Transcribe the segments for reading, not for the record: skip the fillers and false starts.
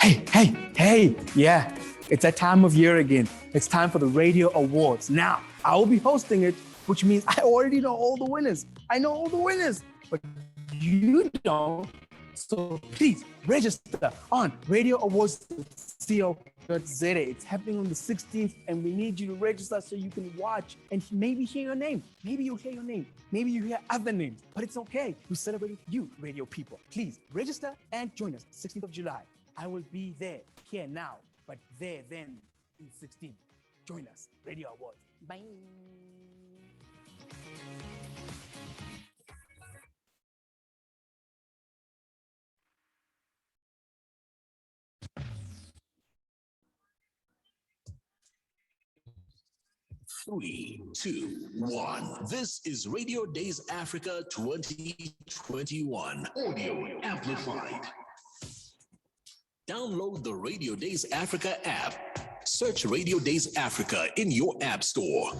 Hey, yeah, it's that time of year again. It's time for the Radio Awards. Now, I will be hosting it, which means I already know all the winners. I know all the winners, but you don't. So please register on radioawards.co.za. It's happening on the 16th, and we need you to register so you can watch and maybe hear your name. Maybe you'll hear your name. Maybe you hear other names, but it's okay. We're celebrating you, radio people. Please register and join us 16th of July. I will be there, here now, but there then in 16th. Join us, Radio Awards. Bye. 3, 2, 1. This is Radio Days Africa 2021. Audio amplified. Download the Radio Days Africa app. Search Radio Days Africa in your app store.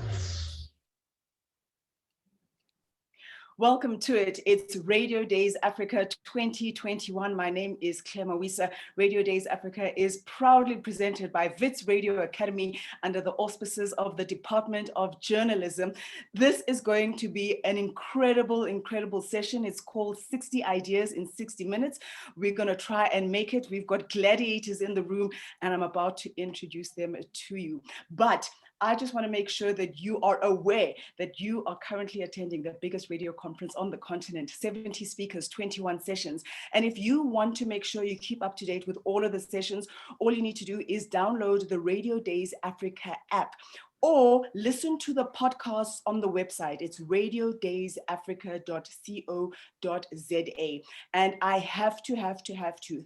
Welcome to it. It's Radio Days Africa 2021. My name is Mawisa. Radio Days Africa is proudly presented by Wits Radio Academy under the auspices of the Department of Journalism. This is going to be an incredible session. It's called 60 Ideas in 60 Minutes. We're going to try and make it. We've got gladiators in the room, and I'm about to introduce them to you. But I just want to make sure that you are aware that you are currently attending the biggest radio conference on the continent, 70 speakers, 21 sessions. And if you want to make sure you keep up to date with all of the sessions, all you need to do is download the Radio Days Africa app, or listen to the podcasts on the website. It's radiodaysafrica.co.za. And I have to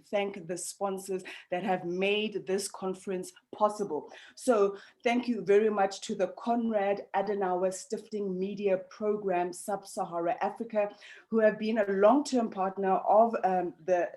thank the sponsors that have made this conference possible. So thank you very much to the Konrad Adenauer Stifting Media Program Sub-Sahara Africa, who have been a long-term partner of the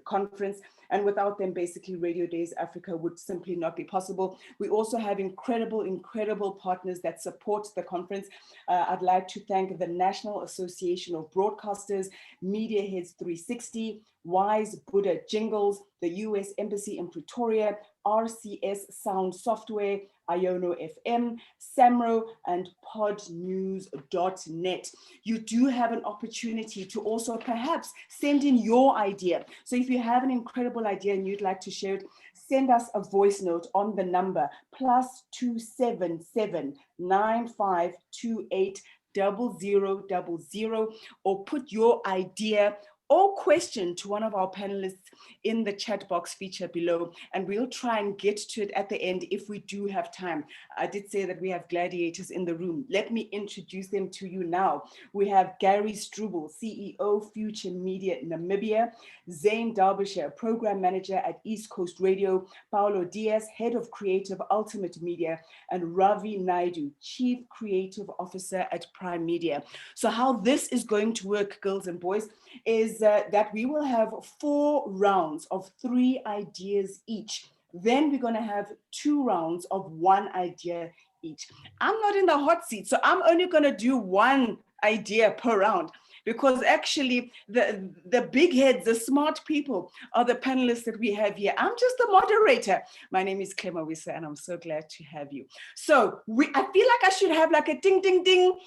conference. And without them, basically, Radio Days Africa would simply not be possible. We also have incredible partners that support the conference. I'd like to thank the National Association of Broadcasters, Media Heads 360, Wise Buddha Jingles, the US Embassy in Pretoria, RCS Sound Software, Iono FM, Samro, and podnews.net. You do have an opportunity to also perhaps send in your idea. So if you have an incredible idea and you'd like to share it, send us a voice note on the number +277 9528 0000, or put your idea or question to one of our panelists in the chat box feature below, and we'll try and get to it at the end if we do have time. I did say that we have gladiators in the room. Let me introduce them to you now. We have Gary Stroebel, CEO, Future Media Namibia; Zane Derbyshire, Program Manager at East Coast Radio; Paulo Dias, Head of Creative Ultimate Media; and Ravi Naidoo, Chief Creative Officer at Primedia. So how this is going to work, girls and boys, is that we will have 4 rounds of 3 ideas each. Then we're going to have 2 rounds of 1 idea each. I'm not in the hot seat, so I'm only going to do 1 idea per round, because actually the big heads, the smart people, are the panelists that we have here. I'm just the moderator. My name is Mawisa, and I'm so glad to have you. So I feel like I should have like a ding, ding, ding,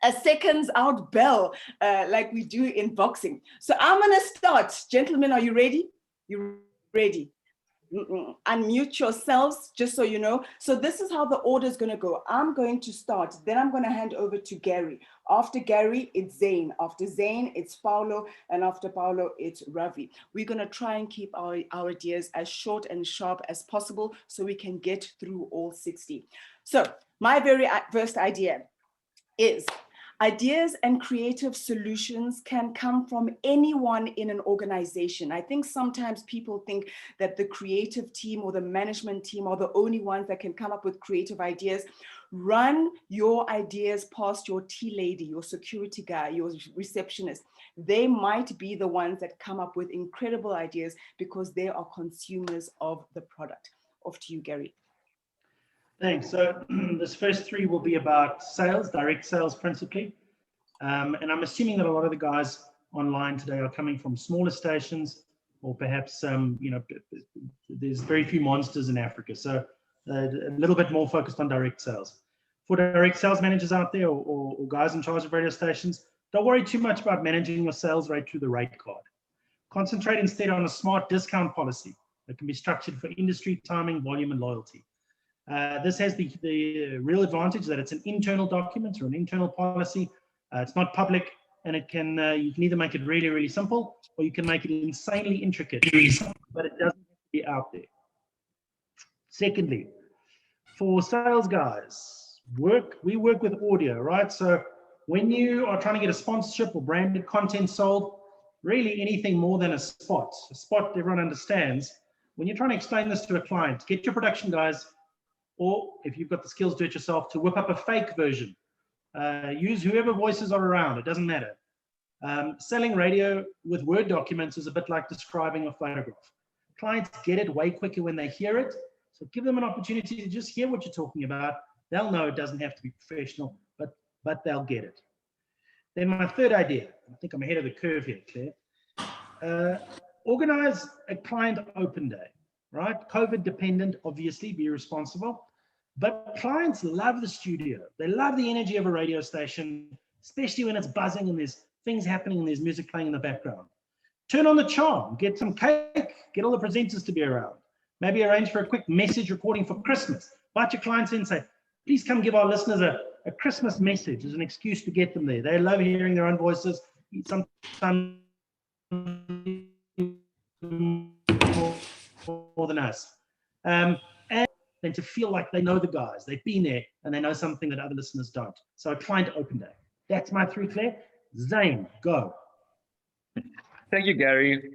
a seconds out bell, like we do in boxing. So I'm gonna start. Gentlemen, are you ready? You ready? Unmute yourselves, just so you know. So this is how the order is gonna go. I'm going to start, then I'm gonna hand over to Gary. After Gary, it's Zane. After Zane, it's Paulo. And after Paulo, it's Ravi. We're gonna try and keep our ideas as short and sharp as possible so we can get through all 60. So my very first idea is: ideas and creative solutions can come from anyone in an organization. I think sometimes people think that the creative team or the management team are the only ones that can come up with creative ideas. Run your ideas past your tea lady, your security guy, your receptionist. They might be the ones that come up with incredible ideas because they are consumers of the product. Off to you, Gary. Thanks. So this first 3 will be about sales, direct sales principally. And I'm assuming that a lot of the guys online today are coming from smaller stations, or perhaps, there's very few monsters in Africa. So a little bit more focused on direct sales. For direct sales managers out there, or guys in charge of radio stations, don't worry too much about managing your sales rate through the rate card. Concentrate instead on a smart discount policy that can be structured for industry, timing, volume, and loyalty. This has the real advantage that it's an internal document or an internal policy. It's not public, and it can you can either make it really, really simple, or you can make it insanely intricate, but it doesn't have to be out there. Secondly, for sales guys, we work with audio, right? So when you are trying to get a sponsorship or branded content sold, really anything more than a spot everyone understands. When you're trying to explain this to a client, get your production guys, or if you've got the skills, do it yourself, to whip up a fake version. Use whoever voices are around, it doesn't matter. Selling radio with Word documents is a bit like describing a photograph. Clients get it way quicker when they hear it, so give them an opportunity to just hear what you're talking about. They'll know it doesn't have to be professional, but they'll get it. Then my third idea, I think I'm ahead of the curve here, Claire. Organize a client open day, right? COVID dependent, obviously, be responsible. But clients love the studio. They love the energy of a radio station, especially when it's buzzing and there's things happening and there's music playing in the background. Turn on the charm, get some cake, get all the presenters to be around. Maybe arrange for a quick message recording for Christmas. Invite your clients in and say, please come give our listeners a Christmas message as an excuse to get them there. They love hearing their own voices, sometimes more than us. And then to feel like they know the guys, they've been there, and they know something that other listeners don't. So a client open day. That's my three, Claire. Zane, go. Thank you, Gary.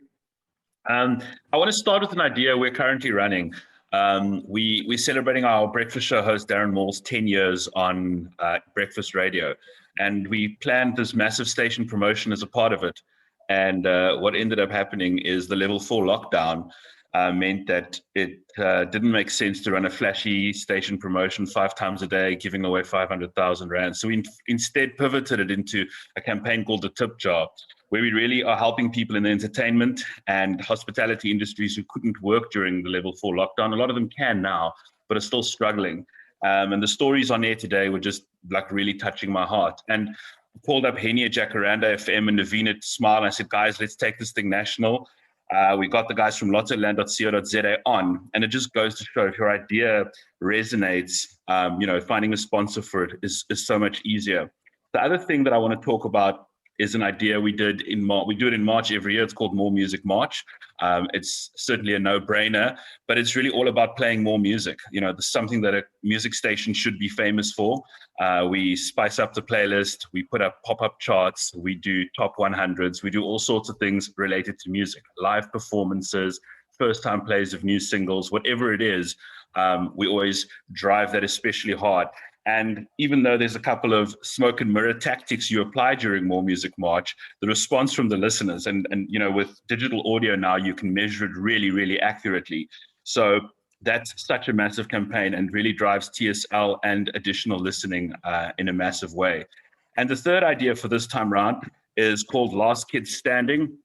I want to start with an idea we're currently running. We're celebrating our breakfast show host, Darren Moore's 10 years on breakfast radio. And we planned this massive station promotion as a part of it. And what ended up happening is the level 4 lockdown meant that it didn't make sense to run a flashy station promotion 5 times a day, giving away 500,000 Rand. So we instead pivoted it into a campaign called the Tip Jar, where we really are helping people in the entertainment and hospitality industries who couldn't work during the level 4 lockdown. A lot of them can now, but are still struggling. And the stories on air today were just like really touching my heart. And I called up Henny at Jacaranda FM and Naveen at Smile. And I said, guys, let's take this thing national. We got the guys from lottoland.co.za on, and it just goes to show if your idea resonates, finding a sponsor for it is so much easier. The other thing that I want to talk about is an idea we did in March. We do it in March every year. It's called More Music March. It's certainly a no-brainer, but it's really all about playing more music. There's something that a music station should be famous for. We spice up the playlist. We put up pop-up charts. We do top 100s. We do all sorts of things related to music, live performances, first-time plays of new singles, whatever it is. We always drive that especially hard. And even though there's a couple of smoke and mirror tactics you apply during More Music March, the response from the listeners, and with digital audio now, you can measure it really, really accurately. So that's such a massive campaign and really drives TSL and additional listening in a massive way. And the third idea for this time round is called Last Kid Standing.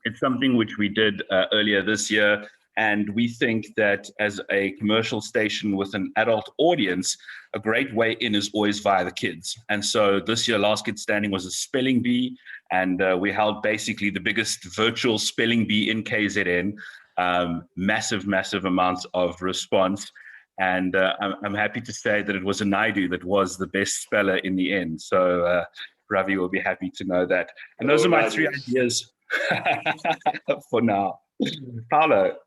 It's something which we did earlier this year. And we think that as a commercial station with an adult audience, a great way in is always via the kids. And so this year, Last Kid Standing was a spelling bee, and we held basically the biggest virtual spelling bee in KZN. Massive amounts of response. And I'm happy to say that it was a Naidoo that was the best speller in the end. So Ravi will be happy to know that. And those are my three ideas for now. Paulo.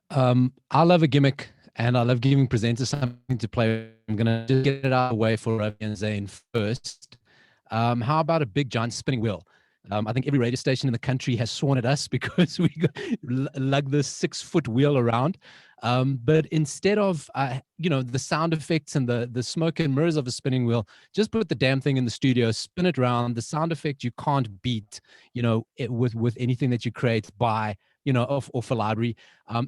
I love a gimmick, and I love giving presenters something to play. I'm going to just get it out of the way for Ravi and Zane first. How about a big, giant spinning wheel? I think every radio station in the country has sworn at us because we lug this 6-foot wheel around. But instead of, the sound effects and the smoke and mirrors of a spinning wheel, just put the damn thing in the studio, spin it around. The sound effect you can't beat, with anything that you create by, off a library.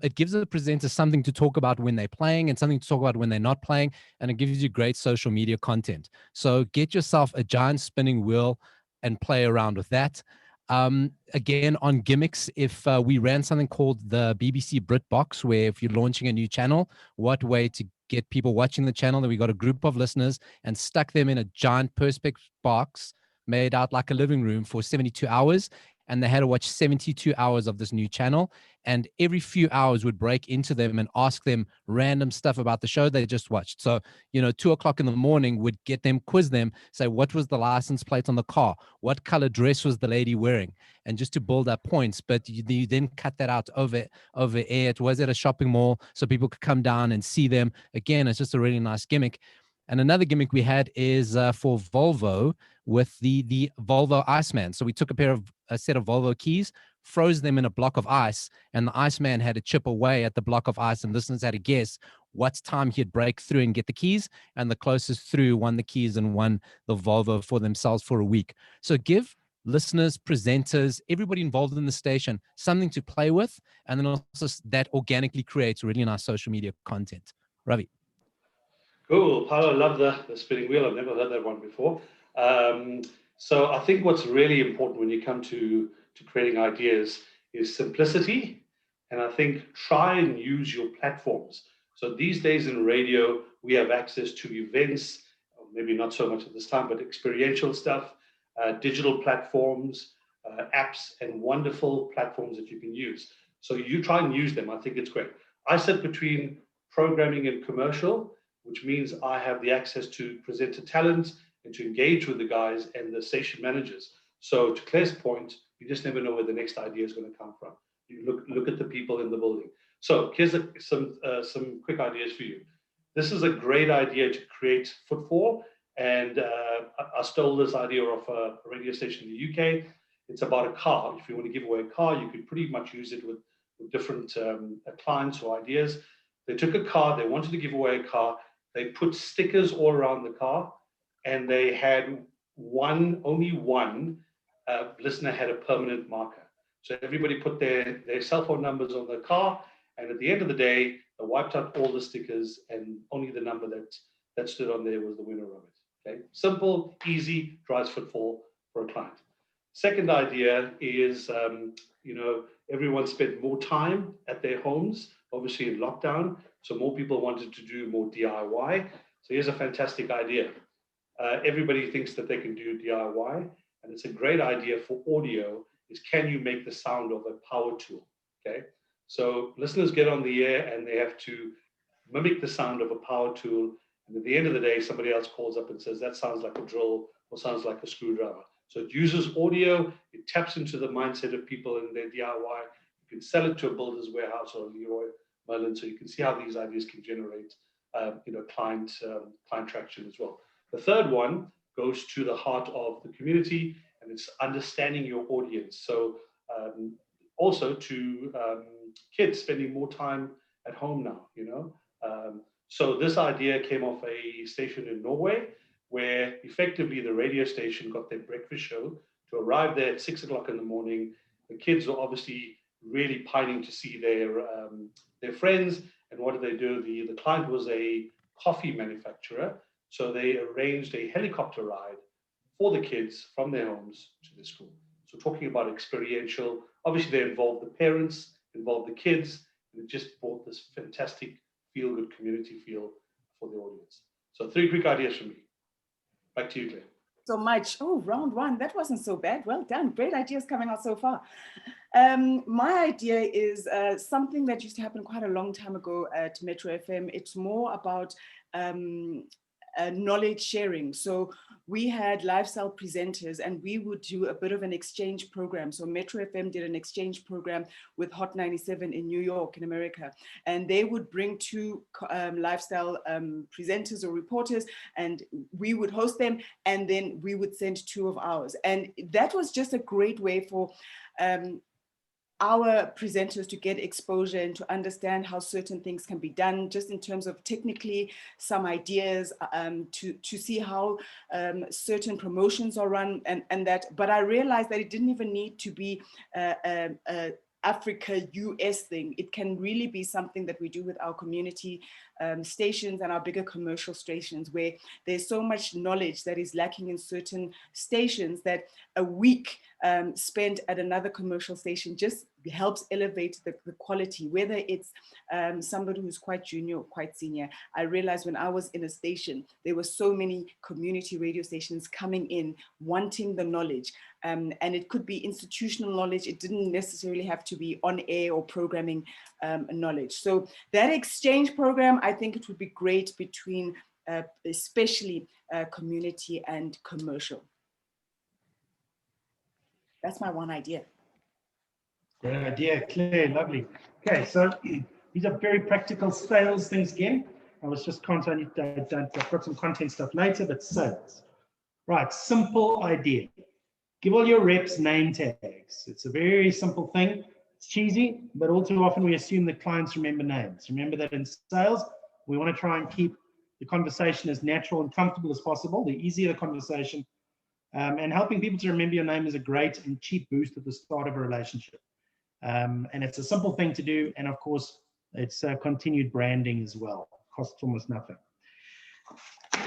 It gives the presenter something to talk about when they're playing and something to talk about when they're not playing. And it gives you great social media content. So get yourself a giant spinning wheel and play around with that. Again, on gimmicks, if we ran something called the BBC BritBox, where if you're launching a new channel, what way to get people watching the channel, that we got a group of listeners and stuck them in a giant perspex box made out like a living room for 72 hours. And they had to watch 72 hours of this new channel. And every few hours would break into them and ask them random stuff about the show they just watched. So, 2 o'clock in the morning would get them, quiz them, say, what was the license plate on the car? What color dress was the lady wearing? And just to build up points. But you then cut that out over air. It was at a shopping mall so people could come down and see them. Again, it's just a really nice gimmick. And another gimmick we had is for Volvo with the Volvo Iceman. So we took a set of Volvo keys, froze them in a block of ice, and the Iceman had to chip away at the block of ice, and listeners had to guess what time he'd break through and get the keys, and the closest through won the keys and won the Volvo for themselves for a week. So give listeners, presenters, everybody involved in the station something to play with, and then also that organically creates really nice social media content. Ravi. Cool, Paulo, I love the spinning wheel. I've never heard that one before. So I think what's really important when you come to creating ideas is simplicity. And I think try and use your platforms. So these days in radio, we have access to events, maybe not so much at this time, but experiential stuff, digital platforms, apps, and wonderful platforms that you can use. So you try and use them. I think it's great. I sit between programming and commercial, which means I have the access to presenter talent and to engage with the guys and the station managers. So to Claire's point, you just never know where the next idea is going to come from. You look at the people in the building. So here's some quick ideas for you. This is a great idea to create footfall. And I stole this idea off a radio station in the UK. It's about a car. If you want to give away a car, you could pretty much use it with different clients or ideas. They took a car, they wanted to give away a car. They put stickers all around the car, and they had only one listener had a permanent marker. So everybody put their cell phone numbers on the car, and at the end of the day, they wiped out all the stickers, and only the number that stood on there was the winner of it. Okay, simple, easy, drives footfall for a client. Second idea is, everyone spent more time at their homes, obviously in lockdown. So more people wanted to do more DIY. So here's a fantastic idea. Everybody thinks that they can do DIY, and it's a great idea for audio, is can you make the sound of a power tool, okay? So listeners get on the air and they have to mimic the sound of a power tool, and at the end of the day, somebody else calls up and says, that sounds like a drill or sounds like a screwdriver. So it uses audio, it taps into the mindset of people in their DIY. You can sell it to a builder's warehouse or a Leroy Merlin, so you can see how these ideas can generate client traction as well. The third one goes to the heart of the community, and it's understanding your audience. So also to kids spending more time at home now, So this idea came off a station in Norway, where effectively the radio station got their breakfast show to arrive there at 6 o'clock in the morning. The kids were obviously really pining to see their friends. And what did they do? The client was a coffee manufacturer. So they arranged a helicopter ride for the kids from their homes to the school. So talking about experiential, obviously they involved the parents, involved the kids, and it just brought this fantastic feel-good community feel for the audience. So 3 quick ideas from me. Back to you, Claire. So much. Oh, round one. That wasn't so bad. Well done. Great ideas coming out so far. My idea is something that used to happen quite a long time ago at Metro FM. It's more about knowledge sharing. So we had lifestyle presenters and we would do a bit of an exchange program. So Metro FM did an exchange program with Hot 97 in New York in America. And they would bring 2 lifestyle presenters or reporters, and we would host them, and then we would send 2 of ours. And that was just a great way for our presenters to get exposure and to understand how certain things can be done, just in terms of technically some ideas, to see how certain promotions are run and that. But I realized that it didn't even need to be Africa US thing. It can really be something that we do with our community stations and our bigger commercial stations, where there's so much knowledge that is lacking in certain stations that a week spent at another commercial station just helps elevate the quality, whether it's somebody who's quite junior or quite senior. I realized when I was in a station, there were so many community radio stations coming in, wanting the knowledge. And it could be institutional knowledge. It didn't necessarily have to be on air or programming knowledge. So that exchange program, I think it would be great between especially community and commercial. That's my one idea. Great idea, Claire, lovely. Okay, so these are very practical sales things again. I was just content, I've got some content stuff later, but sales. Right, simple idea. Give all your reps name tags. It's a very simple thing. It's cheesy, but all too often we assume that clients remember names. Remember that in sales, we want to try and keep the conversation as natural and comfortable as possible. The easier the conversation, and helping people to remember your name is a great and cheap boost at the start of a relationship. And it's a simple thing to do. And of course, it's continued branding as well. Costs almost nothing.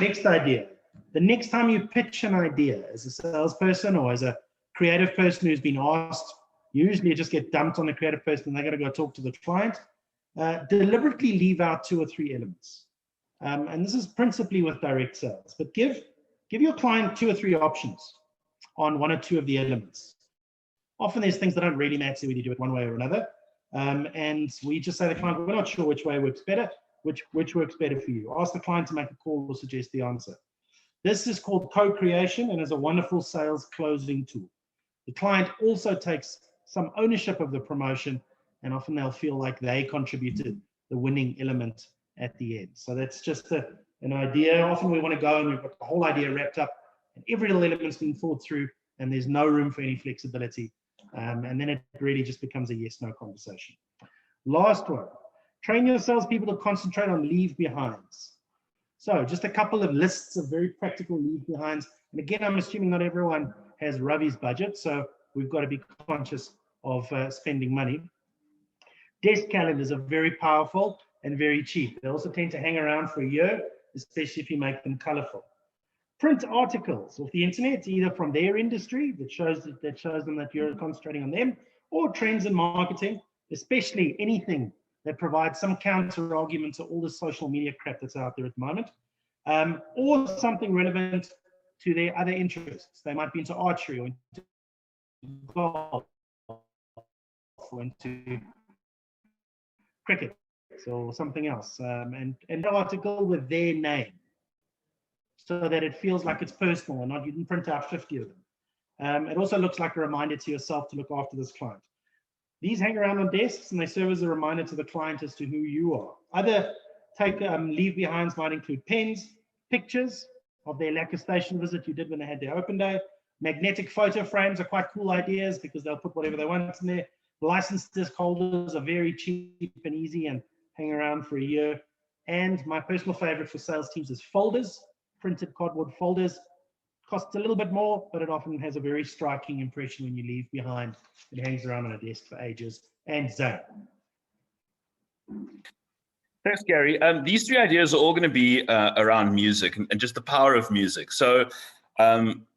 Next idea. The next time you pitch an idea as a salesperson or as a creative person who's been asked, usually you just get dumped on the creative person and they got to go talk to the client, deliberately leave out 2 or 3 elements. And this is principally with direct sales, but give your client 2 or 3 options on 1 or 2 of the elements. Often there's things that don't really matter whether you do it one way or another. And we just say to the client, we're not sure which way works better, which works better for you. Ask the client to make a call or suggest the answer. This is called co-creation and is a wonderful sales closing tool. The client also takes some ownership of the promotion, and often they'll feel like they contributed the winning element at the end. So that's just an idea. Often we want to go and we've got the whole idea wrapped up and every little element's been thought through and there's no room for any flexibility. And then it really just becomes a yes-no conversation. Last one, train your salespeople to concentrate on leave behinds. So just a couple of lists of very practical leave behinds. And again, I'm assuming not everyone has Ravi's budget, so we've got to be conscious of spending money. Desk calendars are very powerful and very cheap. They also tend to hang around for a year, especially if you make them colorful. Print articles off the internet, either from their industry that shows them that you're concentrating on them, or trends in marketing, especially anything that provides some counter argument to all the social media crap that's out there at the moment, or something relevant to their other interests. They might be into archery or into golf or into cricket or something else, and an article with their name, so that it feels like it's personal and not you didn't print out 50 of them. It also looks like a reminder to yourself to look after this client. These hang around on desks and they serve as a reminder to the client as to who you are. Other leave behinds might include pens, pictures of their lacquer station visit you did when they had their open day. Magnetic photo frames are quite cool ideas because they'll put whatever they want in there. License disc holders are very cheap and easy and hang around for a year. And my personal favorite for sales teams is folders. Printed cardboard folders. Costs a little bit more, but it often has a very striking impression when you leave behind. It hangs around on a desk for ages. And Zane. Thanks, Gary. These 3 ideas are all going to be around music and just the power of music. So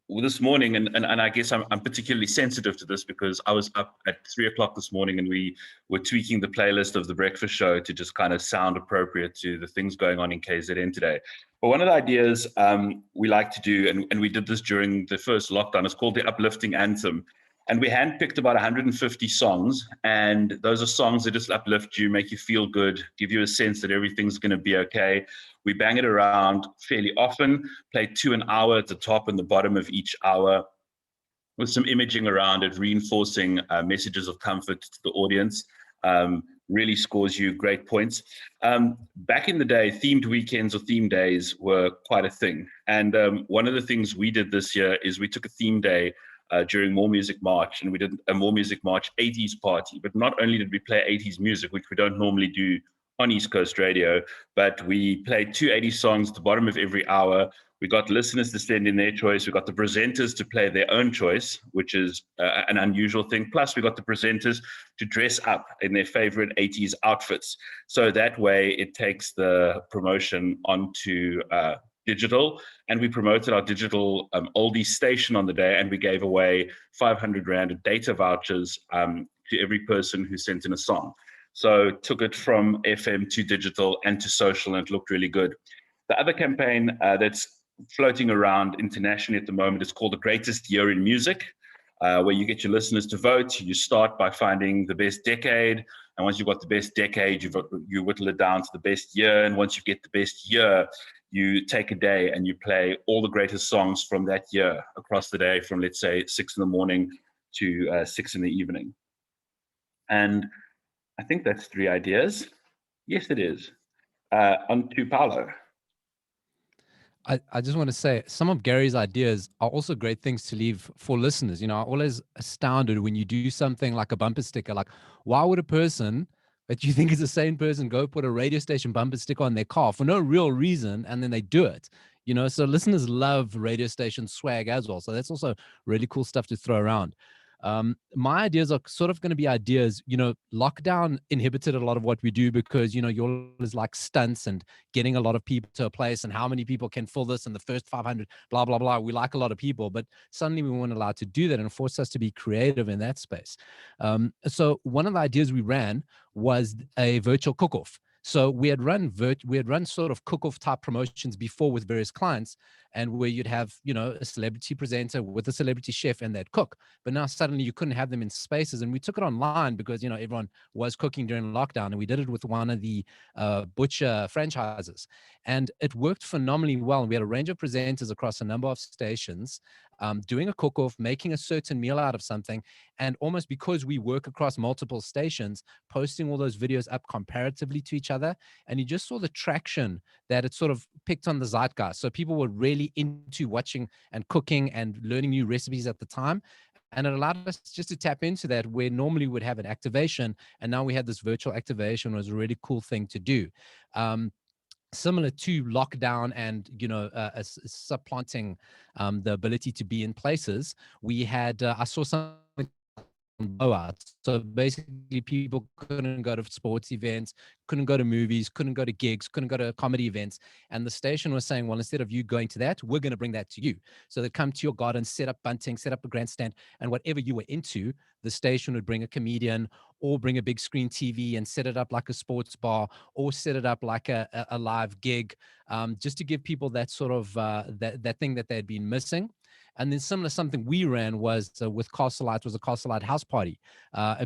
this morning, and I guess I'm particularly sensitive to this because I was up at 3 o'clock this morning and we were tweaking the playlist of The Breakfast Show to just kind of sound appropriate to the things going on in KZN today. But one of the ideas we like to do, and we did this during the first lockdown, is called the Uplifting Anthem. And we handpicked about 150 songs, and those are songs that just uplift you, make you feel good, give you a sense that everything's going to be okay. We bang it around fairly often, play 2 an hour at the top and the bottom of each hour with some imaging around it, reinforcing messages of comfort to the audience. Really scores you great points. Back in the day, themed weekends or theme days were quite a thing. And one of the things we did this year is we took a theme day during More Music March, and we did a More Music March 80s party. But not only did we play 80s music, which we don't normally do on East Coast Radio, but we played 2 80s songs at the bottom of every hour We got listeners to send in their choice. We got the presenters to play their own choice, which is an unusual thing. Plus, we got the presenters to dress up in their favorite 80s outfits. So that way it takes the promotion onto digital. And we promoted our digital oldie station on the day, and we gave away 500 Rand of data vouchers to every person who sent in a song. So took it from FM to digital and to social, and it looked really good. The other campaign that's floating around internationally at the moment is called The Greatest Year in Music, where you get your listeners to vote. You start by finding the best decade, and once you've got the best decade, you whittle it down to the best year, and once you get the best year, you take a day and you play all the greatest songs from that year across the day, from, let's say, 6 in the morning to 6 in the evening. And I think that's 3 ideas. Yes, it is. On to Paulo. I just want to say some of Gary's ideas are also great things to leave for listeners. You know, I'm always astounded when you do something like a bumper sticker. Like, why would a person that you think is a sane person go put a radio station bumper sticker on their car for no real reason, and then they do it? You know, so listeners love radio station swag as well. So that's also really cool stuff to throw around. My ideas are sort of going to be ideas, you know, lockdown inhibited a lot of what we do because, you know, yours like stunts and getting a lot of people to a place and how many people can fill this in the first 500, blah, blah, blah. We like a lot of people, but suddenly we weren't allowed to do that, and it forced us to be creative in that space. So one of the ideas we ran was a virtual cook-off. So we had run sort of cook-off type promotions before with various clients, and where you'd have, you know, a celebrity presenter with a celebrity chef and they'd cook. But now suddenly you couldn't have them in spaces, and we took it online because, you know, everyone was cooking during lockdown, and we did it with one of the butcher franchises, and it worked phenomenally well. We had a range of presenters across a number of stations doing a cook-off, making a certain meal out of something, and almost because we work across multiple stations, posting all those videos up comparatively to each other, and you just saw the traction that it sort of picked on the zeitgeist. So people were really into watching and cooking and learning new recipes at the time. And it allowed us just to tap into that where normally we'd have an activation. And now we had this virtual activation. It was a really cool thing to do. Similar to lockdown and, you know, supplanting the ability to be in places, we had, I saw something blowouts. So basically people couldn't go to sports events, couldn't go to movies, couldn't go to gigs, couldn't go to comedy events. And the station was saying, well, instead of you going to that, we're going to bring that to you. So they come to your garden, set up bunting, set up a grandstand, and whatever you were into, the station would bring a comedian or bring a big screen TV and set it up like a sports bar or set it up like a live gig, just to give people that sort of that thing that they had been missing. And then similar, something we ran was with Castlelight, was a Castlelight house party.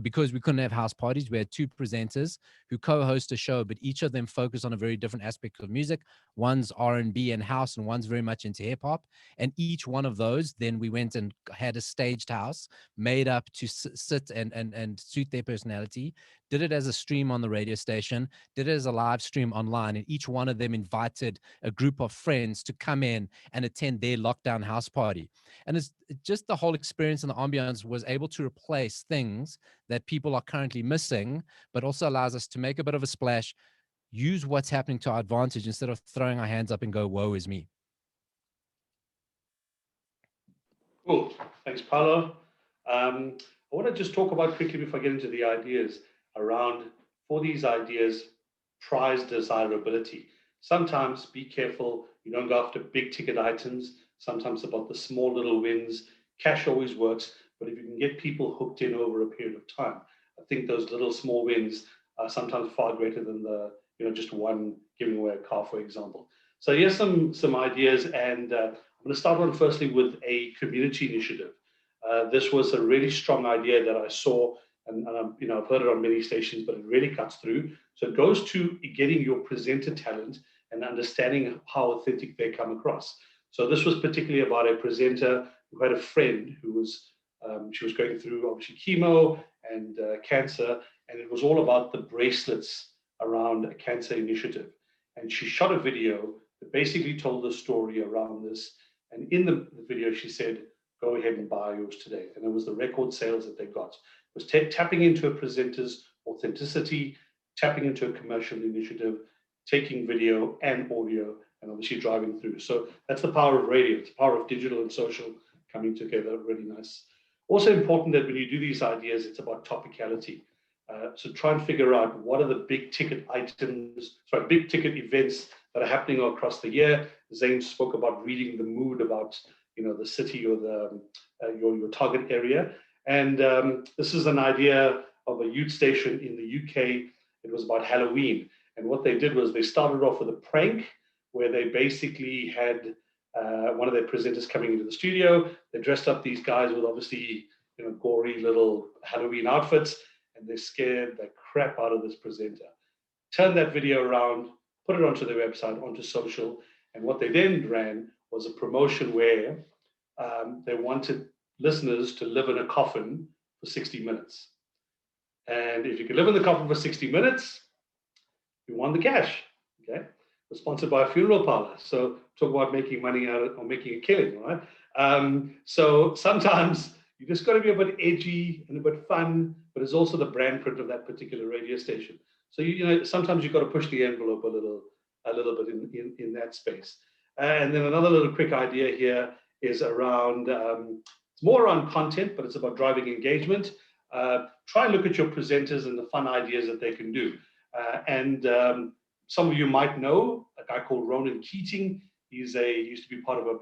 Because we couldn't have house parties, we had 2 presenters who co-host a show, but each of them focused on a very different aspect of music. One's R&B and house, and one's very much into hip hop. And each one of those, then we went and had a staged house made up to sit and suit their personality, did it as a stream on the radio station, did it as a live stream online, and each one of them invited a group of friends to come in and attend their lockdown house party. And it's just the whole experience and the ambiance was able to replace things that people are currently missing, but also allows us to make a bit of a splash, use what's happening to our advantage instead of throwing our hands up and go, woe is me. Cool. Thanks, Paulo. I want to just talk about quickly before I get into the ideas around, for these ideas, prize desirability. Sometimes be careful, you don't go after big ticket items. Sometimes about the small little wins. Cash always works, but if you can get people hooked in over a period of time, I think those little small wins are sometimes far greater than the, you know, just one giving away a car, for example. So here's some ideas, and I'm going to start on firstly with a community initiative. This was a really strong idea that I saw, and you know, I've heard it on many stations, but it really cuts through. So it goes to getting your presenter talent and understanding how authentic they come across. So this was particularly about a presenter who had a friend who was, she was going through obviously chemo and cancer, and it was all about the bracelets around a cancer initiative. And she shot a video that basically told the story around this. And in the video, she said, go ahead and buy yours today. And it was the record sales that they got. It was tapping into a presenter's authenticity, tapping into a commercial initiative, taking video and audio and obviously driving through. So that's the power of radio. It's the power of digital and social coming together. Really nice. Also important that when you do these ideas, it's about topicality. So try and figure out what are the big ticket items, big ticket events that are happening across the year. Zane spoke about reading the mood about the city or the your target area. And this is an idea of a youth station in the UK. It was about Halloween. And what they did was they started off with a prank where they basically had one of their presenters coming into the studio. They dressed up these guys with obviously gory little Halloween outfits, and they scared the crap out of this presenter. Turned that video around, put it onto their website, onto social, and what they then ran was a promotion where they wanted listeners to live in a coffin for 60 minutes. And if you can live in the coffin for 60 minutes, you won the cash. Okay, was sponsored by a funeral parlor. So talk about making money out of, or making a killing, right? So sometimes you just got to be a bit edgy and a bit fun, but it's also the brand print of that particular radio station. So sometimes you've got to push the envelope a little bit in that space. And then another little quick idea here is around it's more around content, but it's about driving engagement. Try and look at your presenters and the fun ideas that they can do. Some of you might know a guy called Ronan Keating. He used to be part of a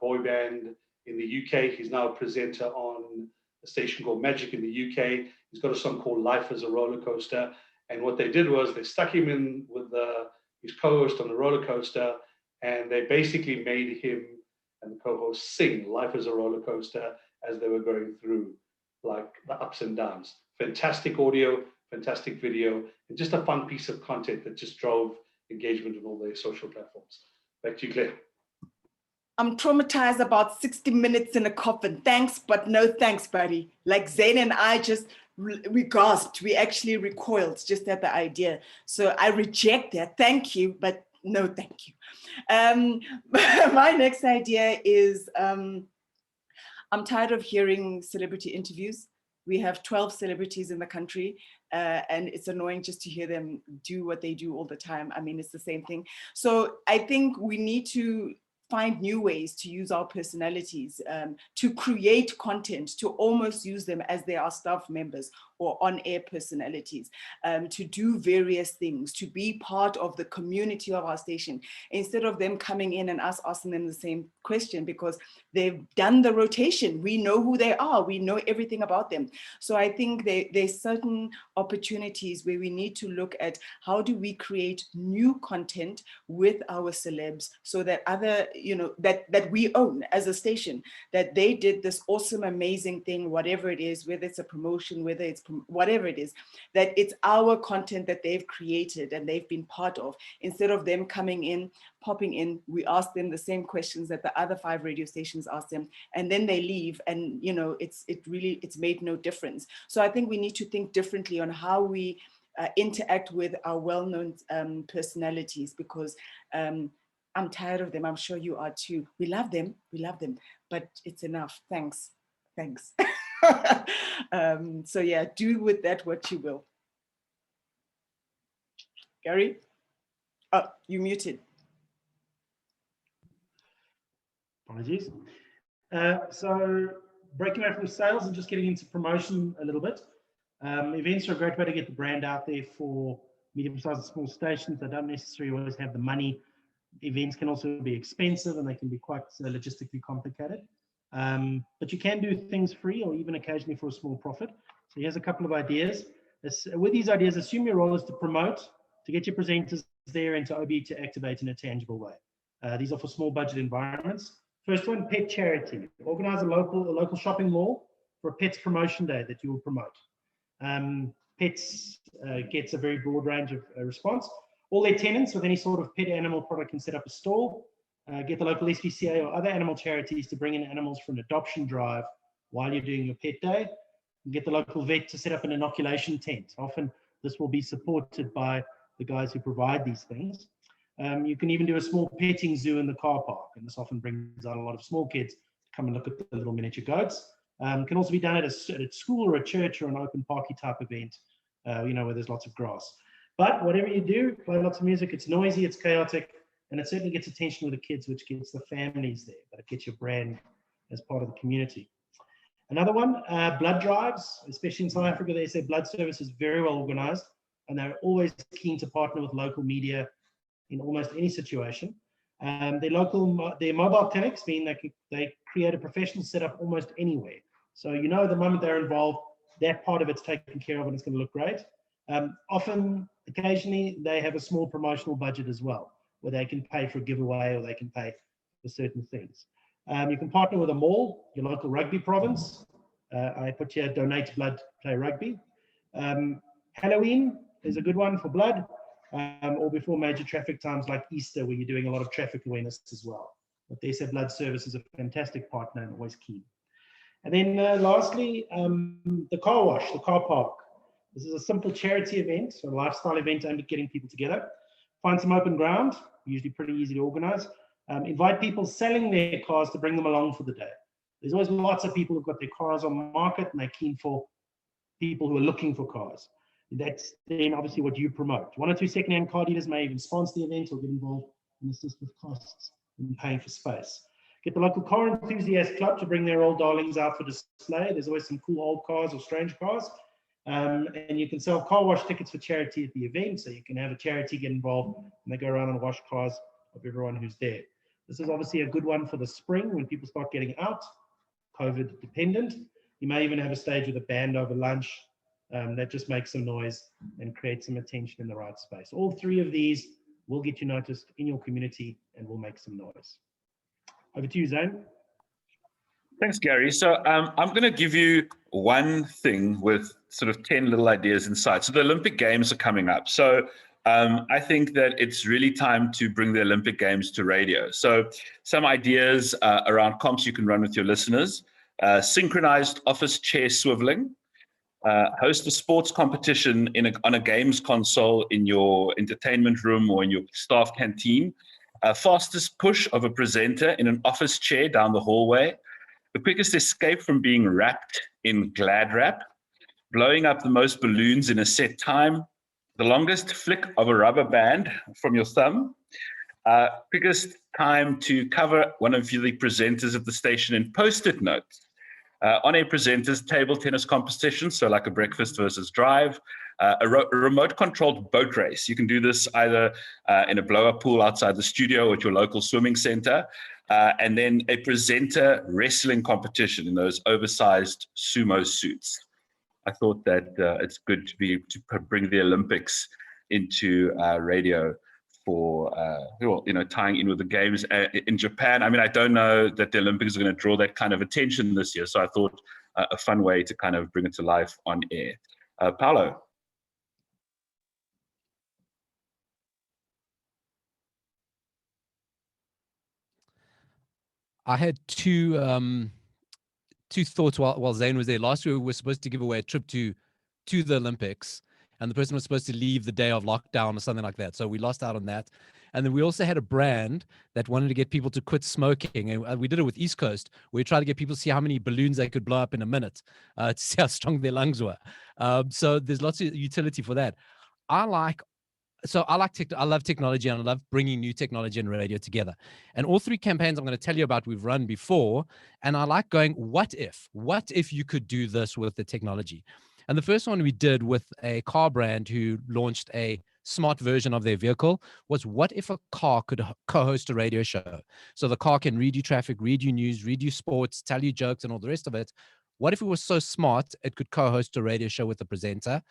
boy band in the UK. He's now a presenter on a station called Magic in the UK. He's got a song called Life is a Roller Coaster. And what they did was they stuck him in with his co-host on the roller coaster, and they basically made him and the co-host sing Life is a Roller Coaster as they were going through like the ups and downs. Fantastic audio, fantastic video, and just a fun piece of content that just drove engagement on all their social platforms. Back to you, Claire. I'm traumatized about 60 minutes in a coffin. Thanks, but no thanks, buddy. Like Zane and I we gasped. We actually recoiled just at the idea. So I reject that. Thank you, but no thank you. My next idea is I'm tired of hearing celebrity interviews. We have 12 celebrities in the country, and it's annoying just to hear them do what they do all the time. I mean, it's the same thing. So I think we need to find new ways to use our personalities, to create content, to almost use them as they are staff members or on-air personalities, to do various things, to be part of the community of our station, instead of them coming in and us asking them the same question, because they've done the rotation. We know who they are. We know everything about them. So I think there's certain opportunities where we need to look at how do we create new content with our celebs, so that other, that we own as a station, that they did this awesome, amazing thing, whatever it is, whether it's a promotion, whether it's whatever it is, that it's our content that they've created and they've been part of. Instead of them coming in, popping in, we ask them the same questions that the other 5 radio stations ask them, and then they leave, and it's made no difference. So I think we need to think differently on how we interact with our well-known personalities, because I'm tired of them. I'm sure you are too. We love them, but it's enough. Thanks. So yeah, do with that what you will. Gary? Oh, you muted. Apologies. So breaking away from sales and just getting into promotion a little bit. Events are a great way to get the brand out there for medium-sized and small stations that don't necessarily always have the money. Events can also be expensive and they can be quite logistically complicated. But you can do things free or even occasionally for a small profit. So here's a couple of ideas. With these ideas, assume your role is to promote, to get your presenters there, and to OB to activate in a tangible way. These are for small budget environments. First one, pet charity. Organize a local shopping mall for a pets promotion day that you will promote. Pets gets a very broad range of response. All their tenants with any sort of pet animal product can set up a stall. Get the local SPCA or other animal charities to bring in animals for an adoption drive while you're doing your pet day. And get the local vet to set up an inoculation tent. Often this will be supported by the guys who provide these things. You can even do a small petting zoo in the car park, and this often brings out a lot of small kids to come and look at the little miniature goats. Can also be done at a school or a church or an open parky type event, where there's lots of grass. But whatever you do, play lots of music. It's noisy, it's chaotic, And it certainly gets attention with the kids, which gets the families there, but it gets your brand as part of the community. Another one, blood drives, especially in South Africa, they say blood service is very well organized, and they're always keen to partner with local media in almost any situation. Their mobile clinics mean they create a professional setup almost anywhere. So the moment they're involved, that part of it's taken care of and it's going to look great. Occasionally, they have a small promotional budget as well, where they can pay for a giveaway or they can pay for certain things. You can partner with a mall, your local rugby province. I put here, donate blood, play rugby. Halloween is a good one for blood, or before major traffic times like Easter, where you're doing a lot of traffic awareness as well. But they said blood service is a fantastic partner and always keen. And then lastly, the car wash, the car park. This is a simple charity event, a lifestyle event aimed at getting people together. Find some open ground, usually pretty easy to organize. Invite people selling their cars to bring them along for the day. There's always lots of people who've got their cars on the market and they're keen for people who are looking for cars. That's then obviously what you promote. 1 or 2 second-hand car dealers may even sponsor the event or get involved and assist with costs and paying for space. Get the local car enthusiast club to bring their old darlings out for display. There's always some cool old cars or strange cars. And you can sell car wash tickets for charity at the event. So you can have a charity get involved and they go around and wash cars of everyone who's there. This is obviously a good one for the spring when people start getting out, COVID dependent. You may even have a stage with a band over lunch that just makes some noise and creates some attention in the right space. All 3 of these will get you noticed in your community and will make some noise. Over to you, Zane. Thanks, Gary. So I'm going to give you one thing with sort of 10 little ideas inside. So the Olympic Games are coming up. So I think that it's really time to bring the Olympic Games to radio. So some ideas around comps you can run with your listeners. Synchronized office chair swiveling. Host a sports competition on a games console in your entertainment room or in your staff canteen. Fastest push of a presenter in an office chair down the hallway. The quickest escape from being wrapped in Glad wrap. Blowing up the most balloons in a set time. The longest flick of a rubber band from your thumb. Quickest time to cover one of the presenters at the station in Post-it notes. On a presenter's table tennis competition, so like a breakfast versus drive, a remote-controlled boat race. You can do this either in a blow-up pool outside the studio or at your local swimming center, and then a presenter wrestling competition in those oversized sumo suits. I thought that it's good to bring the Olympics into radio for tying in with the games in Japan. I mean, I don't know that the Olympics are going to draw that kind of attention this year, so I thought a fun way to kind of bring it to life on air. Paulo. I had two thoughts while Zane was there. Last year we were supposed to give away a trip to the Olympics, and the person was supposed to leave the day of lockdown or something like that. So we lost out on that. And then we also had a brand that wanted to get people to quit smoking. And we did it with East Coast. We tried to get people to see how many balloons they could blow up in a minute to see how strong their lungs were. So there's lots of utility for that. I love technology, and I love bringing new technology and radio together. And all 3 campaigns I'm going to tell you about we've run before. And I like going, what if you could do this with the technology? And the first one we did with a car brand who launched a smart version of their vehicle was, what if a car could co-host a radio show? So the car can read you traffic, read you news, read you sports, tell you jokes and all the rest of it. What if it was so smart it could co-host a radio show with the presenter?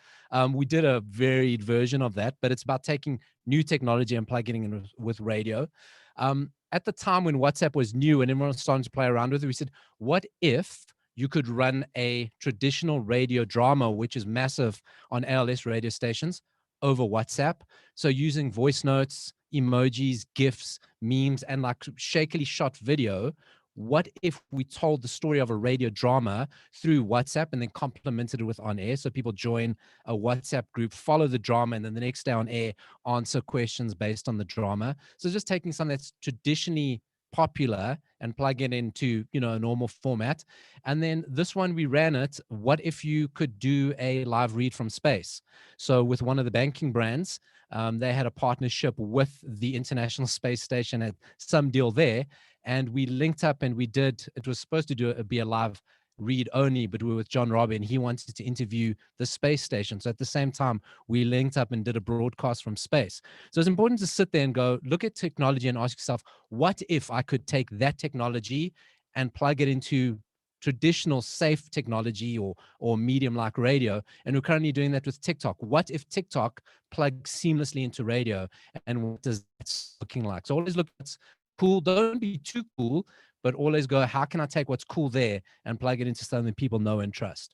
We did a varied version of that, but it's about taking new technology and plugging in with radio. At the time when WhatsApp was new and everyone was starting to play around with it, we said, what if you could run a traditional radio drama, which is massive on ALS radio stations, over WhatsApp? So using voice notes, emojis, GIFs, memes, and like shakily shot video. What if we told the story of a radio drama through WhatsApp and then complemented it with on air? So people join a WhatsApp group, follow the drama, and then the next day on air, answer questions based on the drama. So just taking something that's traditionally popular and plug it into, a normal format. And then this one, we ran it. What if you could do a live read from space? So with one of the banking brands, They had a partnership with the International Space Station at some deal there. And we linked up and we did, it was supposed to be a live read only, but we were with John Robbie and he wanted to interview the space station. So at the same time, we linked up and did a broadcast from space. So it's important to sit there and go, look at technology and ask yourself, what if I could take that technology and plug it into traditional safe technology or medium like radio? And we're currently doing that with TikTok. What if TikTok plugs seamlessly into radio, and what does that looking like? So always look at what's cool. Don't be too cool, but always go, how can I take what's cool there and plug it into something people know and trust?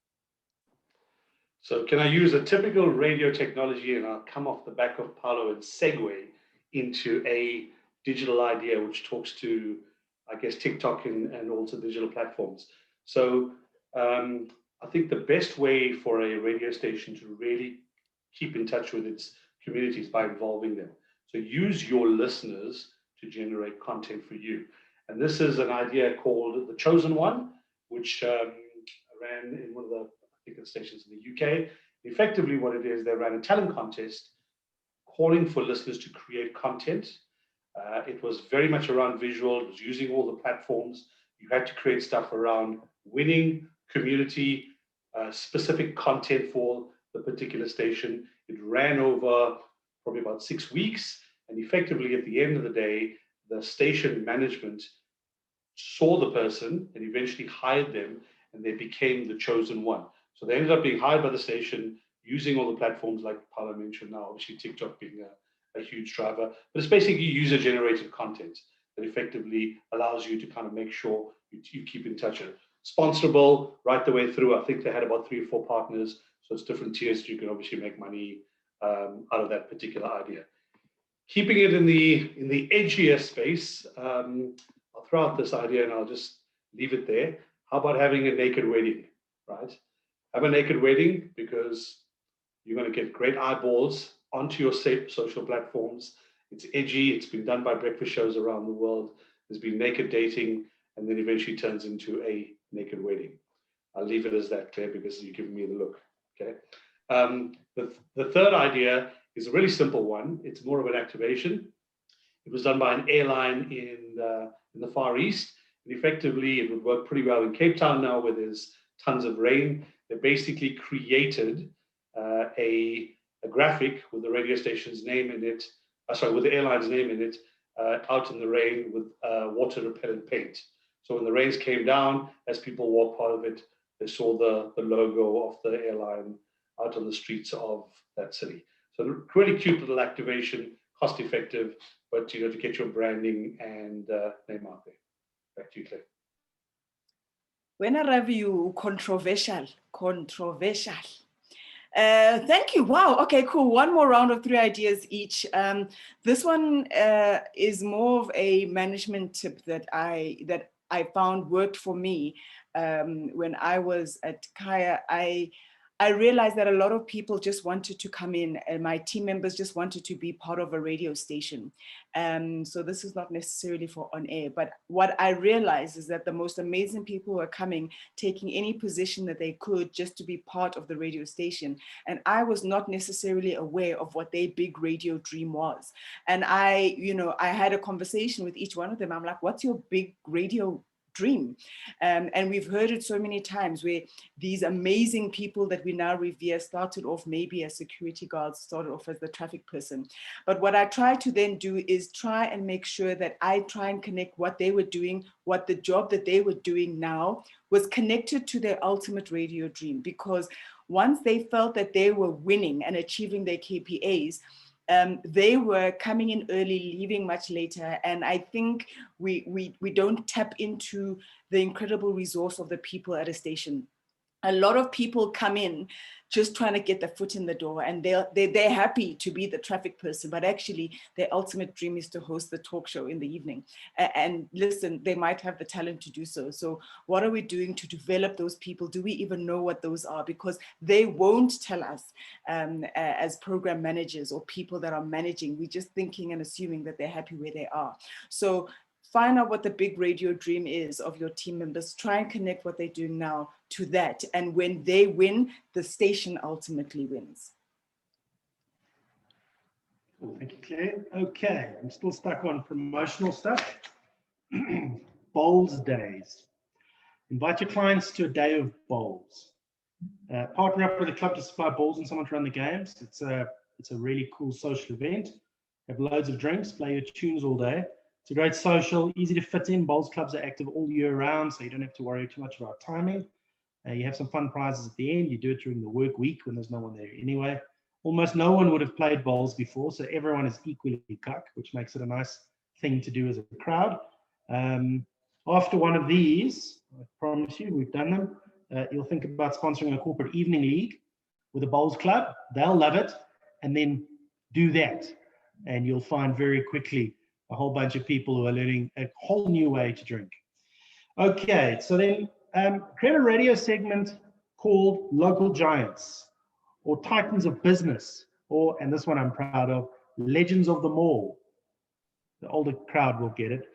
So can I use a typical radio technology, and I'll come off the back of Paulo and segue into a digital idea which talks to, I guess, TikTok and also digital platforms. So I think the best way for a radio station to really keep in touch with its community is by involving them. So use your listeners to generate content for you. And this is an idea called The Chosen One, which ran in one of the, I think, the stations in the UK. Effectively what it is, they ran a talent contest calling for listeners to create content. It was very much around visual. It was using all the platforms. You had to create stuff around winning, community, specific content for the particular station. It ran over probably about 6 weeks. And effectively, at the end of the day, the station management saw the person and eventually hired them, and they became the chosen one. So they ended up being hired by the station, using all the platforms like Paulo mentioned now, obviously TikTok being a huge driver. But it's basically user-generated content that effectively allows you to kind of make sure you keep in touch. Sponsorable right the way through. I think they had about 3 or 4 partners, so it's different tiers. You can obviously make money out of that particular idea. Keeping it in the edgier space, I'll throw out this idea and I'll just leave it there. How about having a naked wedding, right? Have a naked wedding because you're going to get great eyeballs onto your social platforms. It's edgy. It's been done by breakfast shows around the world. There's been naked dating, and then eventually turns into a naked wedding. I'll leave it as that, Claire, because you're giving me the look. Okay. The third idea is a really simple one. It's more of an activation. It was done by an airline in the Far East. And effectively, it would work pretty well in Cape Town now, where there's tons of rain. They basically created a graphic with the radio station's name in it, with the airline's name in it, out in the rain with water repellent paint. So when the rains came down, as people walked part of it, they saw the logo of the airline out on the streets of that city. So really cute little activation, cost effective, but to get your branding and name out there. Back to you, Claire. When I review controversial. Thank you. Wow. Okay, cool. One more round of 3 ideas each. This one is more of a management tip that I found worked for me. When I was at Kaya, I realized that a lot of people just wanted to come in, and my team members just wanted to be part of a radio station. So this is not necessarily for on air, but what I realized is that the most amazing people were coming, taking any position that they could just to be part of the radio station. And I was not necessarily aware of what their big radio dream was. And I had a conversation with each one of them. I'm like, what's your big radio dream? And we've heard it so many times where these amazing people that we now revere started off maybe as security guards, started off as the traffic person. But what I try to then do is try and make sure that I try and connect what they were doing, what the job that they were doing now was connected to their ultimate radio dream. Because once they felt that they were winning and achieving their KPIs, they were coming in early, leaving much later. And I think we don't tap into the incredible resource of the people at a station. A lot of people come in just trying to get their foot in the door, and they're happy to be the traffic person, but actually their ultimate dream is to host the talk show in the evening. And listen, they might have the talent to do so. So what are we doing to develop those people? Do we even know what those are? Because they won't tell us as program managers or people that are managing. We're just thinking and assuming that they're happy where they are. So find out what the big radio dream is of your team members. Try and connect what they're doing now to that. And when they win, the station ultimately wins. Cool, thank you, Claire. Okay, I'm still stuck on promotional stuff. Bowls days. Invite your clients to a day of bowls. Partner up with a club to supply balls and someone to run the games. It's a really cool social event. Have loads of drinks, play your tunes all day. It's a great social, easy to fit in. Bowls clubs are active all year round, so you don't have to worry too much about timing. You have some fun prizes at the end. You do it during the work week when there's no one there anyway. Almost no one would have played bowls before, so everyone is equally cuck, which makes it a nice thing to do as a crowd. After one of these, I promise you, we've done them, you'll think about sponsoring a corporate evening league with a bowls club. They'll love it, and then do that. And you'll find very quickly a whole bunch of people who are learning a whole new way to drink. Okay, so then create a radio segment called Local Giants, or Titans of Business, or, and this one I'm proud of, Legends of the Mall. The older crowd will get it.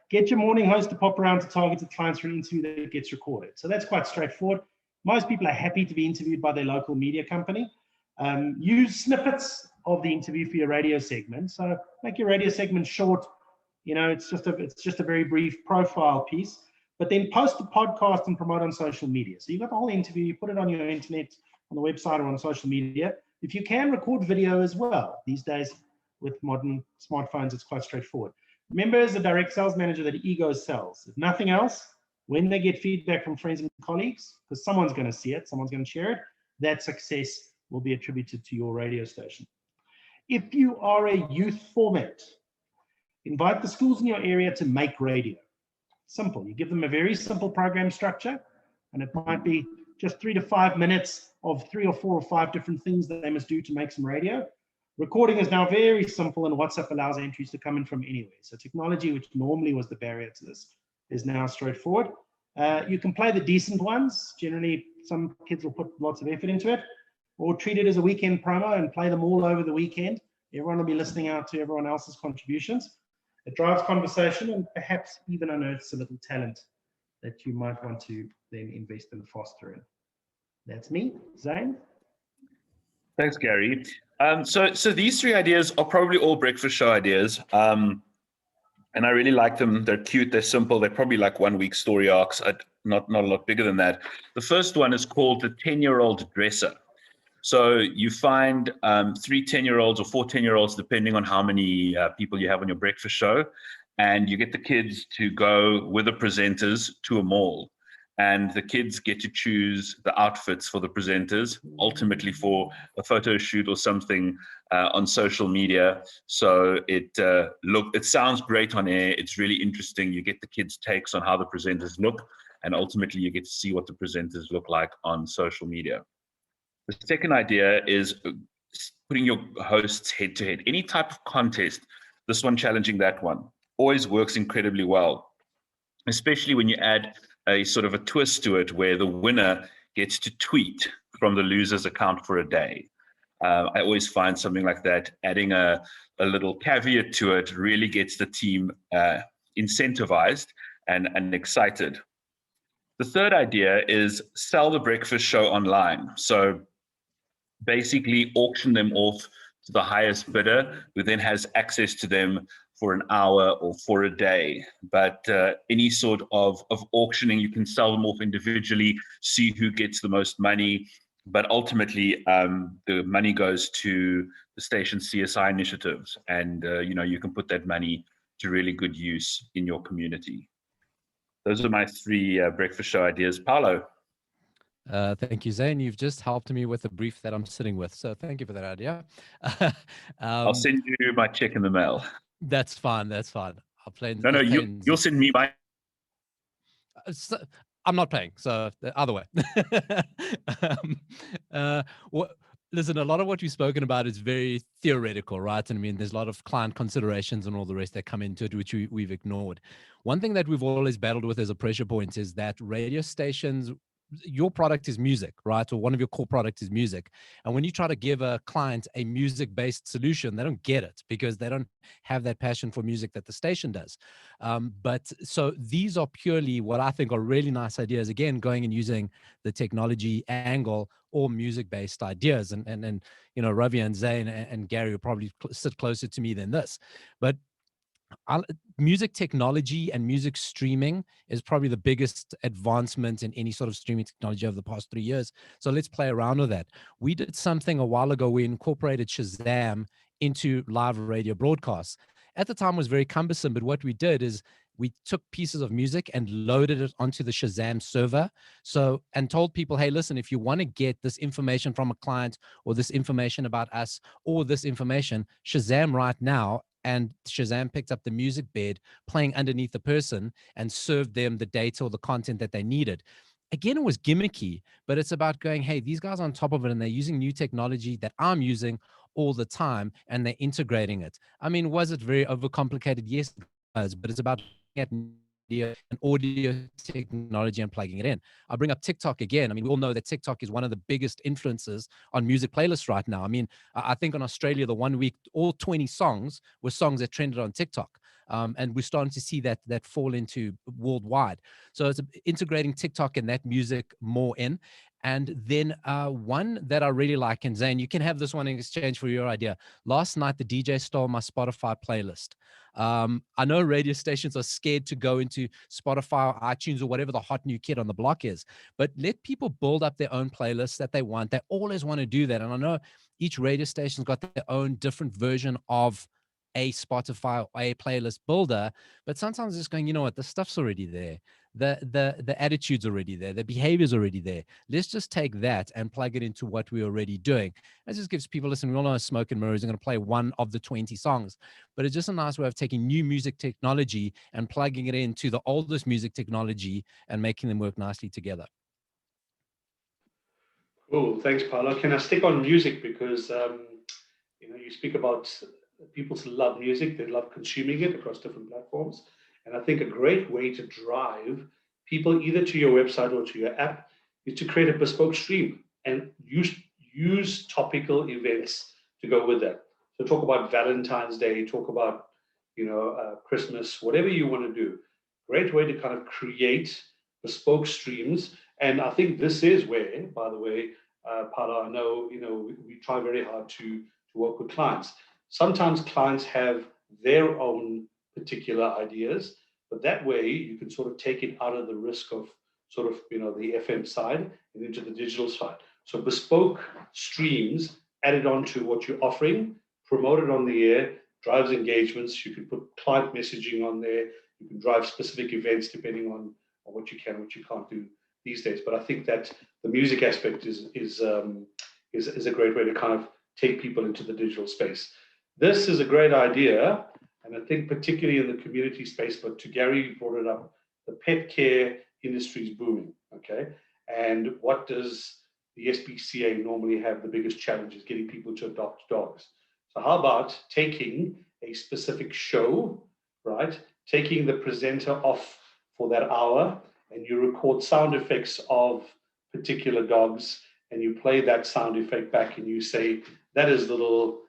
Get your morning host to pop around to targeted clients for an interview that gets recorded. So that's quite straightforward. Most people are happy to be interviewed by their local media company. Use snippets of the interview for your radio segment. So make your radio segment short. You know, it's just a very brief profile piece. But then post the podcast and promote on social media. So you've got the whole interview, you put it on your internet, on the website or on social media. If you can, record video as well. These days, with modern smartphones, it's quite straightforward. Remember, as a direct sales manager, that ego sells. If nothing else, when they get feedback from friends and colleagues, because someone's going to see it, someone's going to share it, that success will be attributed to your radio station. If you are a youth format, invite the schools in your area to make radio. Simple. You give them a very simple program structure, and it might be just 3 to 5 minutes of 3 or 4 or 5 different things that they must do to make some radio. Recording is now very simple, and WhatsApp allows entries to come in from anywhere. So technology, which normally was the barrier to this, is now straightforward. You can play the decent ones. Generally, some kids will put lots of effort into it, or treat it as a weekend promo and play them all over the weekend. Everyone will be listening out to everyone else's contributions. It drives conversation and perhaps even unearths a little talent that you might want to then invest and foster in. That's me, Zane. Thanks, Gary. So these 3 ideas are probably all breakfast show ideas. And I really like them. They're cute, they're simple, they're probably like 1 week story arcs, not a lot bigger than that. The first one is called the 10-year-old dresser. So you find 3 10-year-olds or 4 10-year-olds, depending on how many people you have on your breakfast show, and you get the kids to go with the presenters to a mall. And the kids get to choose the outfits for the presenters, ultimately for a photo shoot or something on social media. So it sounds great on air. It's really interesting. You get the kids' takes on how the presenters look, and ultimately you get to see what the presenters look like on social media. The second idea is putting your hosts head to head. Any type of contest, this one challenging that one, always works incredibly well, especially when you add a sort of a twist to it where the winner gets to tweet from the loser's account for a day. I always find something like that, adding a little caveat to it, really gets the team incentivized and excited. The third idea is sell the breakfast show online. So basically auction them off to the highest bidder, who then has access to them for an hour or for a day. But any sort of auctioning, you can sell them off individually, see who gets the most money. But ultimately, the money goes to the station's CSI initiatives, and you can put that money to really good use in your community. Those are my 3 breakfast show ideas. Paulo. Thank you, Zane. You've just helped me with the brief that I'm sitting with. So thank you for that idea. I'll send you my check in the mail. That's fine. That's fine. I'll play. No, you'll send me my. I'm not paying, so the other way. Listen, a lot of what you've spoken about is very theoretical, right? And I mean, there's a lot of client considerations and all the rest that come into it, which we've ignored. One thing that we've always battled with as a pressure point is that radio stations your product is music, right? Or one of your core products is music. And when you try to give a client a music-based solution, they don't get it because they don't have that passion for music that the station does. But so these are purely what I think are really nice ideas, again, going and using the technology angle or music-based ideas. And Ravi and Zane and Gary will probably sit closer to me than this. But music technology and music streaming is probably the biggest advancement in any sort of streaming technology over the past 3 years. So let's play around with that. We did something a while ago. We incorporated Shazam into live radio broadcasts. At the time, it was very cumbersome, but what we did is we took pieces of music and loaded it onto the Shazam server. And told people, hey, listen, if you want to get this information from a client or this information about us or this information, Shazam right now. And Shazam picked up the music bed playing underneath the person and served them the data or the content that they needed. Again, it was gimmicky, but it's about going, hey, these guys are on top of it and they're using new technology that I'm using all the time and they're integrating it. I mean, was it very overcomplicated? Yes, it was, but it's about at and audio technology and plugging it in. I'll bring up TikTok again. I mean, we all know that TikTok is one of the biggest influences on music playlists right now. I mean, I think in Australia, the 1 week, all 20 songs were songs that trended on TikTok. And we're starting to see that fall into worldwide. So it's integrating TikTok and that music more in. And then one that I really like, and Zane, you can have this one in exchange for your idea. Last night, the DJ stole my Spotify playlist. I know radio stations are scared to go into Spotify or iTunes or whatever the hot new kid on the block is, but let people build up their own playlists that they want. They always want to do that. And I know each radio station's got their own different version of a Spotify or a playlist builder, but sometimes it's going, you know what, the stuff's already there. The attitude's already there. The behavior's already there. Let's just take that and plug it into what we're already doing. It just gives people, listen, we all know Smoke and Mirrors are going to play one of the 20 songs, but it's just a nice way of taking new music technology and plugging it into the oldest music technology and making them work nicely together. Cool. Thanks, Paulo. Can I stick on music? Because, you speak about people love music. They love consuming it across different platforms. And I think a great way to drive people either to your website or to your app is to create a bespoke stream and use topical events to go with that. So talk about Valentine's Day, talk about, Christmas, whatever you want to do. Great way to kind of create bespoke streams. And I think this is where, by the way, Paulo, I know, we try very hard to work with clients. Sometimes clients have their own particular ideas, but that way you can sort of take it out of the risk of sort of, the FM side and into the digital side. So bespoke streams added on to what you're offering, promoted on the air, drives engagements. You can put client messaging on there. You can drive specific events depending on what you can, what you can't do these days. But I think that the music aspect is a great way to kind of take people into the digital space. This is a great idea, and I think particularly in the community space, but to Gary, you brought it up, the pet care industry is booming, okay? And what does the SPCA normally have the biggest challenges? Getting people to adopt dogs. So how about taking a specific show, right? Taking the presenter off for that hour, and you record sound effects of particular dogs, and you play that sound effect back, and you say, that is little,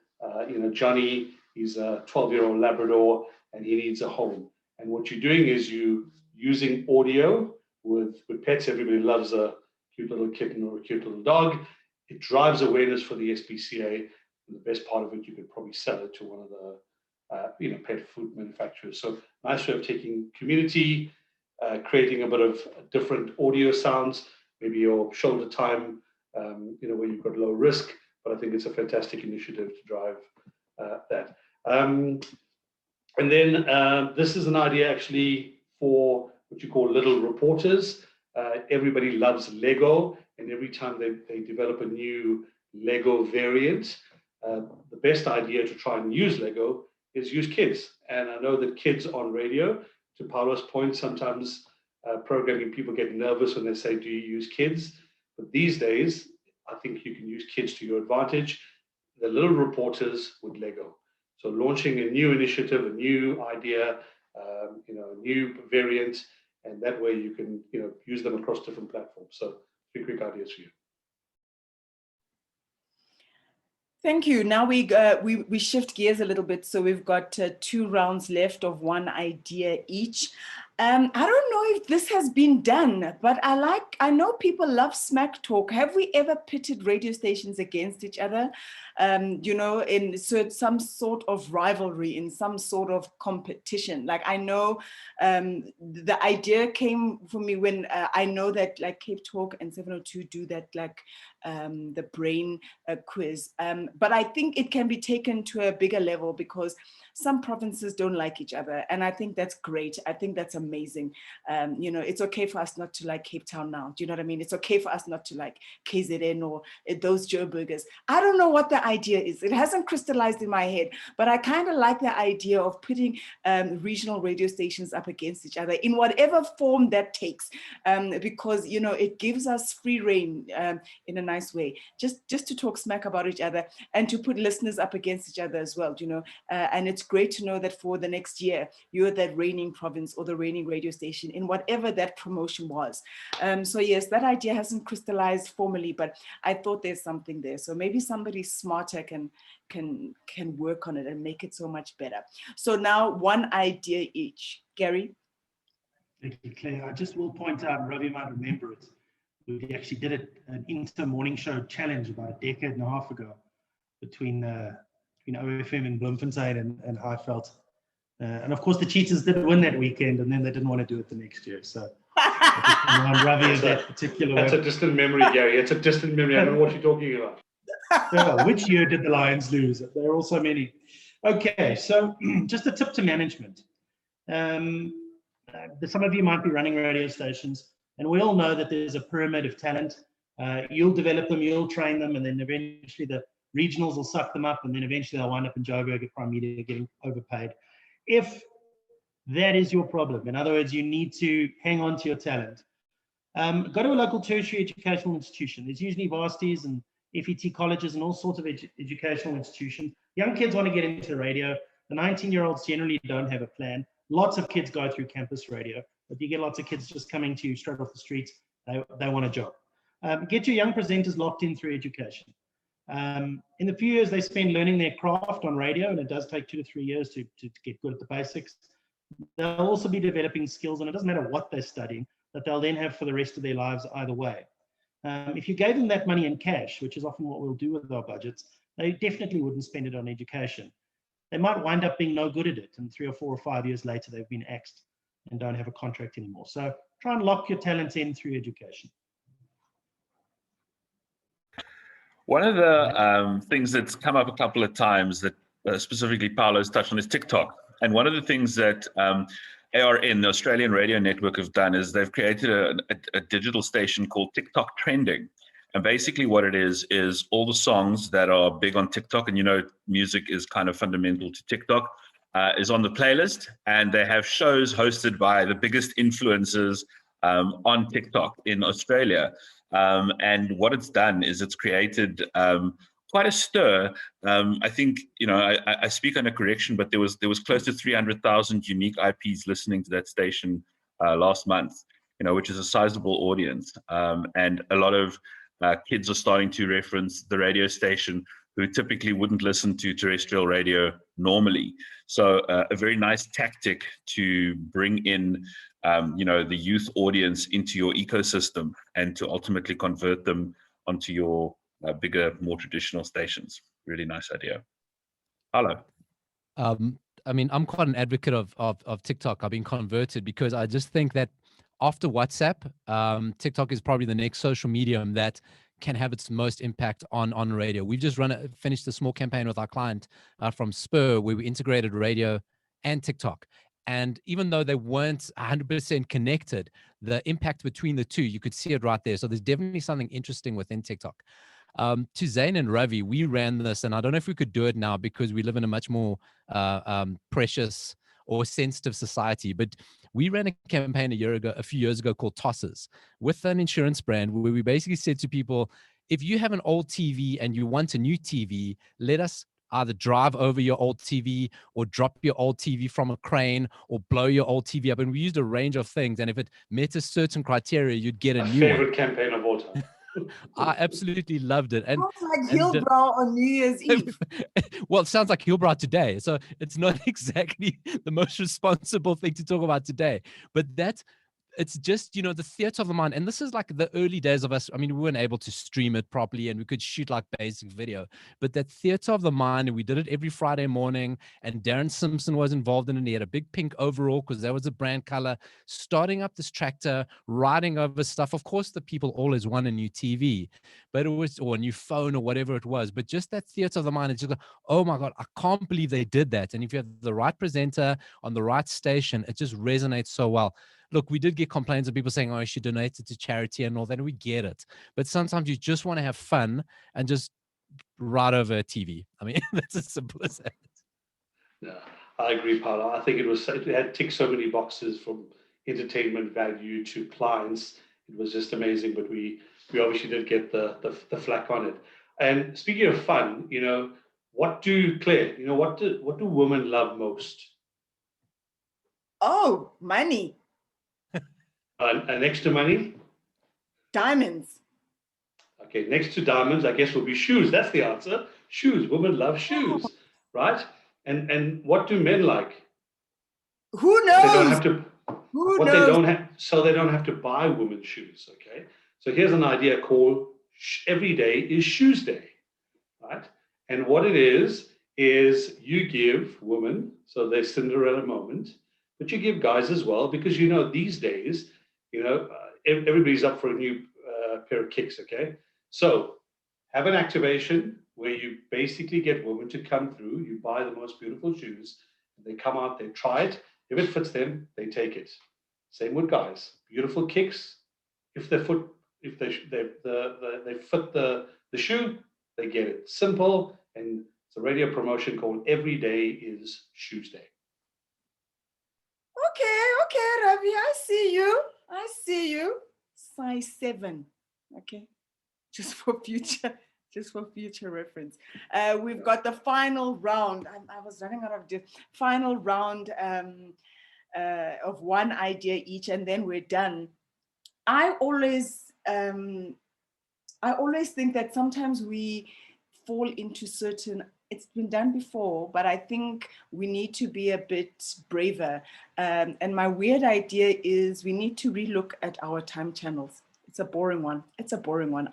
Johnny, he's a 12-year-old Labrador, and he needs a home. And what you're doing is you using audio with pets. Everybody loves a cute little kitten or a cute little dog. It drives awareness for the SPCA. And the best part of it, you could probably sell it to one of the pet food manufacturers. So nice way of taking community, creating a bit of different audio sounds, maybe your shoulder time, where you've got low risk. But I think it's a fantastic initiative to drive that. And then this is an idea actually for what you call little reporters. Everybody loves Lego, and every time they develop a new Lego variant, the best idea to try and use Lego is use kids. And I know that kids on radio, to Paulo's point, sometimes programming people get nervous when they say, do you use kids? But these days, I think you can use kids to your advantage. The little reporters with Lego. So launching a new initiative, a new idea, a new variant, and that way you can use them across different platforms. So quick ideas for you. Thank you. Now we shift gears a little bit. So we've got 2 rounds left of 1 idea each. I don't know if this has been done, but I know people love smack talk. Have we ever pitted radio stations against each other? In some sort of rivalry, in some sort of competition. Like I know the idea came for me when I know that like Cape Talk and 702 do that like the brain quiz. But I think it can be taken to a bigger level because some provinces don't like each other. And I think that's great. I think that's amazing. It's okay for us not to like Cape Town now. Do you know what I mean? It's okay for us not to like KZN or those Joe Burgers. I don't know what the idea is. It hasn't crystallized in my head, but I kind of like the idea of putting regional radio stations up against each other in whatever form that takes, because, it gives us free reign in a nice way, just to talk smack about each other and to put listeners up against each other as well, and it's great to know that for the next year, you're that reigning province or the reigning radio station in whatever that promotion was. So yes, that idea hasn't crystallized formally, but I thought there's something there. So maybe somebody smarter can work on it and make it so much better. So now 1 idea each. Gary? Thank you, Claire. I just will point out, and Ravi might remember it, we actually did an inter morning show challenge about a decade and a half ago between OFM in Bloemfontein and Highveld. And of course, the Cheetahs did win that weekend, and then they didn't want to do it the next year. So Ravi is that particular. That's a distant memory, Gary. It's a distant memory. I don't know what you're talking about. Yeah, which year did the Lions lose? There are also many. Okay, so just a tip to management. Some of you might be running radio stations, and we all know that there's a pyramid of talent. You'll develop them, you'll train them, and then eventually the regionals will suck them up, and then eventually they'll wind up in Joburg at Primedia getting overpaid. If that is your problem, in other words, you need to hang on to your talent, go to a local tertiary educational institution. There's usually varsities and FET colleges and all sorts of educational institutions. Young kids want to get into radio. The 19-year-olds generally don't have a plan. Lots of kids go through campus radio, but you get lots of kids just coming to you straight off the streets. They want a job. Get your young presenters locked in through education. In the few years they spend learning their craft on radio, and it does take 2 to 3 years to get good at the basics, they'll also be developing skills, and it doesn't matter what they're studying, that they'll then have for the rest of their lives either way. If you gave them that money in cash, which is often what we'll do with our budgets, they definitely wouldn't spend it on education. They might wind up being no good at it, and 3 or 4 or 5 years later they've been axed and don't have a contract anymore. So try and lock your talent in through education. One of the things that's come up a couple of times that specifically Paulo's touched on is TikTok. And one of the things that ARN, the Australian Radio Network, have done is they've created a digital station called TikTok Trending. And basically what it is all the songs that are big on TikTok, and music is kind of fundamental to TikTok, is on the playlist. And they have shows hosted by the biggest influencers on TikTok in Australia. And what it's done is it's created quite a stir. I think, I speak under correction, but there was close to 300,000 unique IPs listening to that station last month, which is a sizable audience. And a lot of kids are starting to reference the radio station who typically wouldn't listen to terrestrial radio normally. So a very nice tactic to bring in the youth audience into your ecosystem and to ultimately convert them onto your bigger, more traditional stations. Really nice idea. Hello. I'm quite an advocate of TikTok. I've been converted because I just think that after WhatsApp, TikTok is probably the next social medium that can have its most impact on radio. We've just finished a small campaign with our client from Spur, where we integrated radio and TikTok. And even though they weren't 100% connected, the impact between the two, you could see it right there. So there's definitely something interesting within TikTok. To Zane and Ravi, we ran this, and I don't know if we could do it now because we live in a much more precious or sensitive society, but we ran a campaign a few years ago called Tosses with an insurance brand, where we basically said to people, if you have an old TV and you want a new TV, let us either drive over your old TV or drop your old TV from a crane or blow your old TV up. And we used a range of things. And if it met a certain criteria, you'd get a My new favorite one. campaign of all time. I absolutely loved it. And Sounds like Hillbrow on New Year's Eve. well, it sounds like Hillbrow today. So it's not exactly the most responsible thing to talk about today. But it's just, you know, the theater of the mind. And this is like the early days of us. I mean, we weren't able to stream it properly and we could shoot like basic video, but that theater of the mind, and we did it every Friday morning. And Darren Simpson was involved in it. He had a big pink overall because that was the brand color, starting up this tractor, riding over stuff. Of course, the people always want a new TV, but it was, or a new phone or whatever it was. But just that theater of the mind, it's just like, oh my God, I can't believe they did that. And if you have the right presenter on the right station, it just resonates so well. Look, we did get complaints of people saying, oh, you should donate it to charity and all that. And we get it. But sometimes you just want to have fun and just ride over a TV. I mean, that's as simple as that. Yeah, I agree, Paulo. I think it had ticked so many boxes from entertainment value to clients. It was just amazing. But we obviously did get the flack on it. And speaking of fun, you know, Claire, you know, what do women love most? Oh, money. And next to money? Diamonds. Okay, next to diamonds, I guess, will be shoes. That's the answer. Shoes. Women love shoes, right? And what do men like? Who knows? They don't have to. Who What knows? they don't have, so they don't have to buy women's shoes. Okay. So here's an idea called every day is shoes day, right? And what it is you give women, so their Cinderella moment, but you give guys as well, because you know these days, you know, everybody's up for a new pair of kicks. Okay. So have an activation where you basically get women to come through. You buy the most beautiful shoes. They come out, they try it. If it fits them, they take it. Same with guys. Beautiful kicks. If they fit the shoe, they get it. Simple. And it's a radio promotion called Every Day is Shoes Day. Okay, Ravi, I see you. Size 7. Okay. Just for future reference. We've got the final round. I was running out of final round of one idea each, and then we're done. I always think that sometimes we fall into certain, it's been done before, but I think we need to be a bit braver. And my weird idea is we need to relook at our time channels. It's a boring one,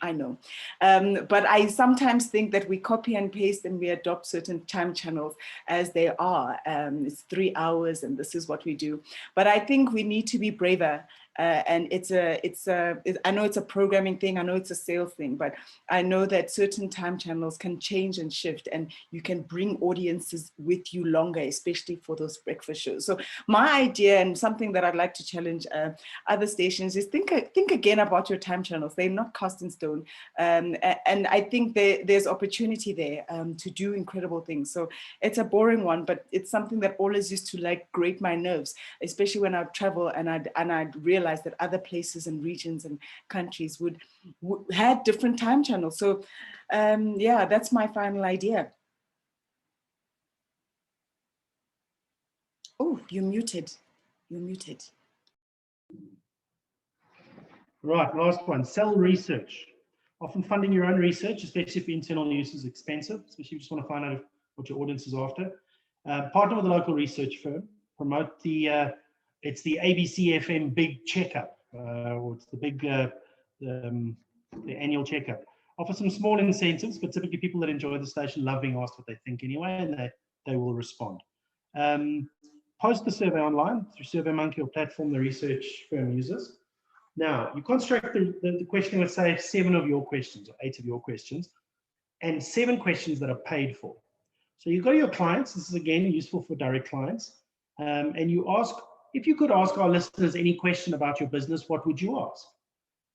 I know. But I sometimes think that we copy and paste and we adopt certain time channels as they are. It's 3 hours and this is what we do. But I think we need to be braver. And I know it's a programming thing, I know it's a sales thing, but I know that certain time channels can change and shift, and you can bring audiences with you longer, especially for those breakfast shows. So my idea, and something that I'd like to challenge other stations, is think again about your time channels. They're not cast in stone, and I think there's opportunity there to do incredible things. So it's a boring one, but it's something that always used to like grate my nerves, especially when I travel and I'd realize that other places and regions and countries would had different time channels. So yeah, that's my final idea. Oh, you're muted. Right, last one, sell research. Often funding your own research, especially if internal use, is expensive, especially if you just want to find out what your audience is after. Partner with a local research firm, promote it's the ABC FM Big Checkup, or it's the big, the annual checkup. Offer some small incentives, but typically people that enjoy the station love being asked what they think anyway, and they will respond. Post the survey online through SurveyMonkey or platform the research firm uses. Now, you construct the question, let's say 7 of your questions or 8 of your questions, and 7 questions that are paid for. So you go to your clients. This is again useful for direct clients, and you ask, if you could ask our listeners any question about your business, what would you ask?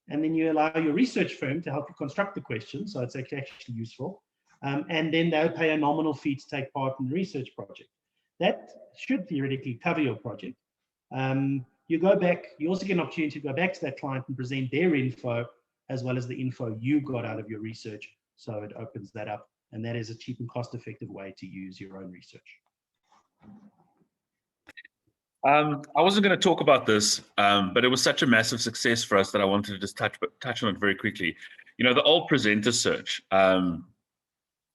And then you allow your research firm to help you construct the question, so it's actually useful. And then they'll pay a nominal fee to take part in the research project. That should theoretically cover your project. You go back, you also get an opportunity to go back to that client and present their info as well as the info you got out of your research. So it opens that up And that is a cheap and cost-effective way to use your own research. I wasn't going to talk about this, but it was such a massive success for us that I wanted to just touch on it very quickly. You know, the old presenter search.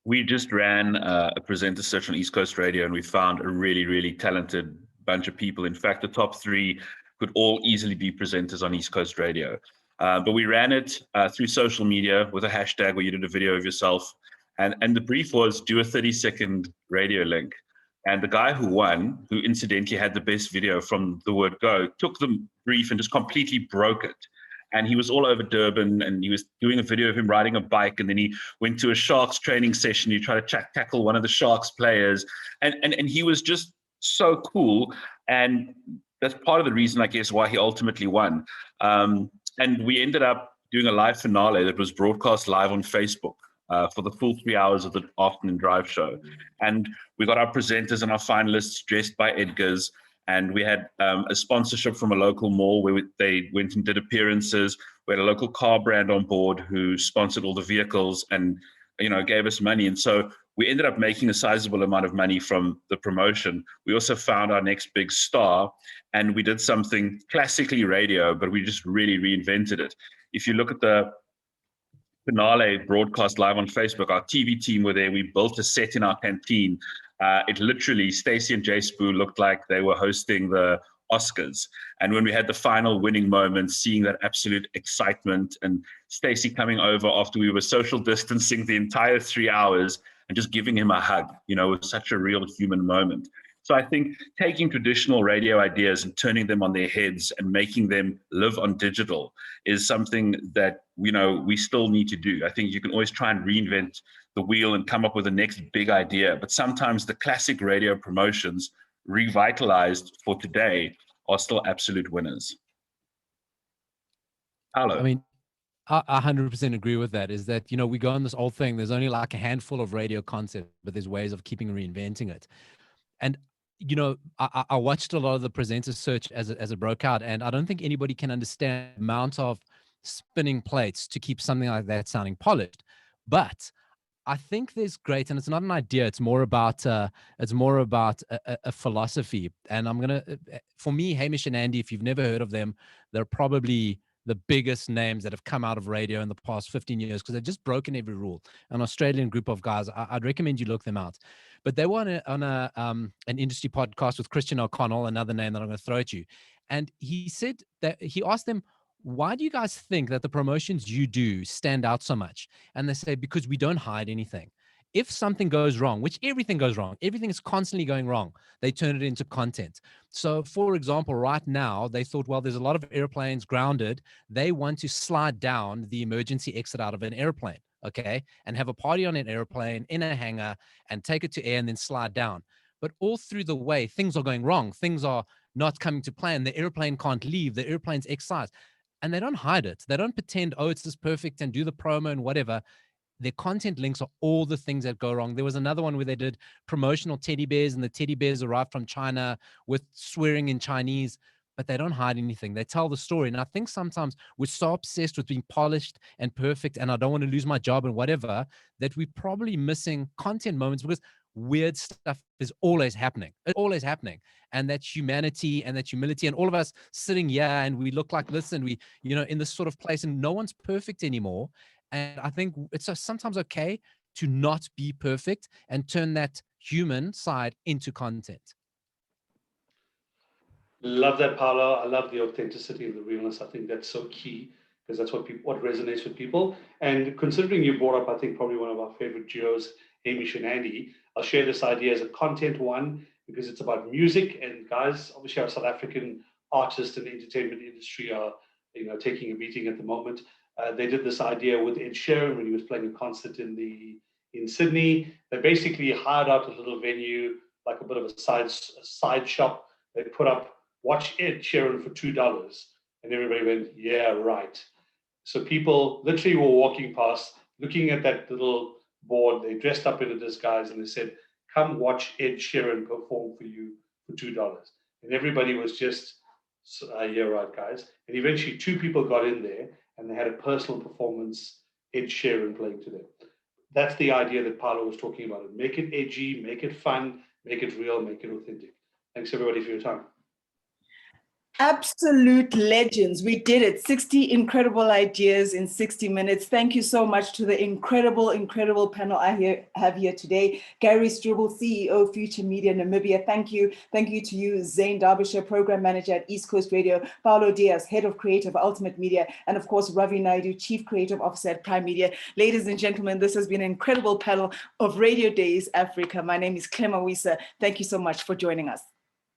We just ran a presenter search on East Coast Radio, and we found a really, really talented bunch of people. In fact, the top 3 could all easily be presenters on East Coast Radio. But we ran it through social media with a hashtag where you did a video of yourself. And the brief was do a 30-second radio link. And the guy who won, who incidentally had the best video from the word go, took the brief and just completely broke it. And he was all over Durban, and he was doing a video of him riding a bike. And then he went to a Sharks training session. He tried to tackle one of the Sharks players. And he was just so cool. And that's part of the reason, I guess, why he ultimately won. And we ended up doing a live finale that was broadcast live on Facebook for the full 3 hours of the afternoon drive show. And we got our presenters and our finalists dressed by Edgar's. And we had a sponsorship from a local mall where they went and did appearances. We had a local car brand on board who sponsored all the vehicles and, you know, gave us money. And so we ended up making a sizable amount of money from the promotion. We also found our next big star, and we did something classically radio, but we just really reinvented it. If you look at the finale broadcast live on Facebook, our TV team were there. We built a set in our canteen. It literally, Stacey and Jay Spoo looked like they were hosting the Oscars. And when we had the final winning moment, seeing that absolute excitement, and Stacey coming over after we were social distancing the entire 3 hours and just giving him a hug, you know, was such a real human moment. So I think taking traditional radio ideas and turning them on their heads and making them live on digital is something that, you know, we still need to do. I think you can always try and reinvent the wheel and come up with the next big idea. But sometimes the classic radio promotions revitalized for today are still absolute winners. Paulo. I mean, I 100% agree with that. Is that, you know, we go on this old thing. There's only like a handful of radio concepts, but there's ways of keeping reinventing it. And, you know, I watched a lot of the presenter search as it broke out, and I don't think anybody can understand the amount of spinning plates to keep something like that sounding polished. But I think there's great, and it's not an idea. It's more about a philosophy. And I'm gonna, for me, Hamish and Andy, if you've never heard of them, they're probably the biggest names that have come out of radio in the past 15 years because they've just broken every rule. An Australian group of guys. I'd recommend you look them out. But they were on an industry podcast with Christian O'Connell, another name that I'm going to throw at you. And he said that he asked them, why do you guys think that the promotions you do stand out so much? And they say, because we don't hide anything. If something goes wrong, which everything goes wrong, everything is constantly going wrong, they turn it into content. So for example, right now, they thought, well, there's a lot of airplanes grounded. They want to slide down the emergency exit out of an airplane, okay, and have a party on an airplane in a hangar and take it to air and then slide down. But all through the way, things are going wrong. Things are not coming to plan. The airplane can't leave. The airplane's excised. And they don't hide it. They don't pretend, oh, it's just perfect and do the promo and whatever. Their content links are all the things that go wrong. There was another one where they did promotional teddy bears, and the teddy bears arrived from China with swearing in Chinese, but they don't hide anything. They tell the story. And I think sometimes we're so obsessed with being polished and perfect, and I don't want to lose my job and whatever, that we're probably missing content moments because weird stuff is always happening. It's always happening. And that humanity and that humility, and all of us sitting here and we look like this and we, you know, in this sort of place, and no one's perfect anymore. And I think it's sometimes okay to not be perfect and turn that human side into content. Love that, Paulo. I love the authenticity and the realness. I think that's so key because that's what resonates with people. And considering you brought up, I think, probably one of our favorite duos, Hamish and Andy, I'll share this idea as a content one because it's about music. And guys, obviously our South African artists and entertainment industry are, you know, taking a beating at the moment. They did this idea with Ed Sheeran when he was playing a concert in Sydney. They basically hired out a little venue, like a bit of a side shop. They put up, watch Ed Sheeran for $2. And everybody went, yeah, right. So people literally were walking past, looking at that little board. They dressed up in a disguise and they said, come watch Ed Sheeran perform for you for $2. And everybody was just, yeah, right, guys. And eventually 2 people got in there and they had a personal performance, Ed Sheeran playing to them. That's the idea that Paulo was talking about. Make it edgy, make it fun, make it real, make it authentic. Thanks everybody for your time. Absolute legends. We did it. 60 incredible ideas in 60 minutes. Thank you so much to the incredible panel I have here today. Gary Stroebel, CEO, Future Media Namibia. Thank you. Thank you to you, Zane Derbyshire, Program Manager at East Coast Radio, Paulo Dias, Head of Creative Ultimate Media, and of course, Ravi Naidoo, Chief Creative Officer at Primedia. Ladies and gentlemen, this has been an incredible panel of Radio Days Africa. My name is Mawisa. Thank you so much for joining us.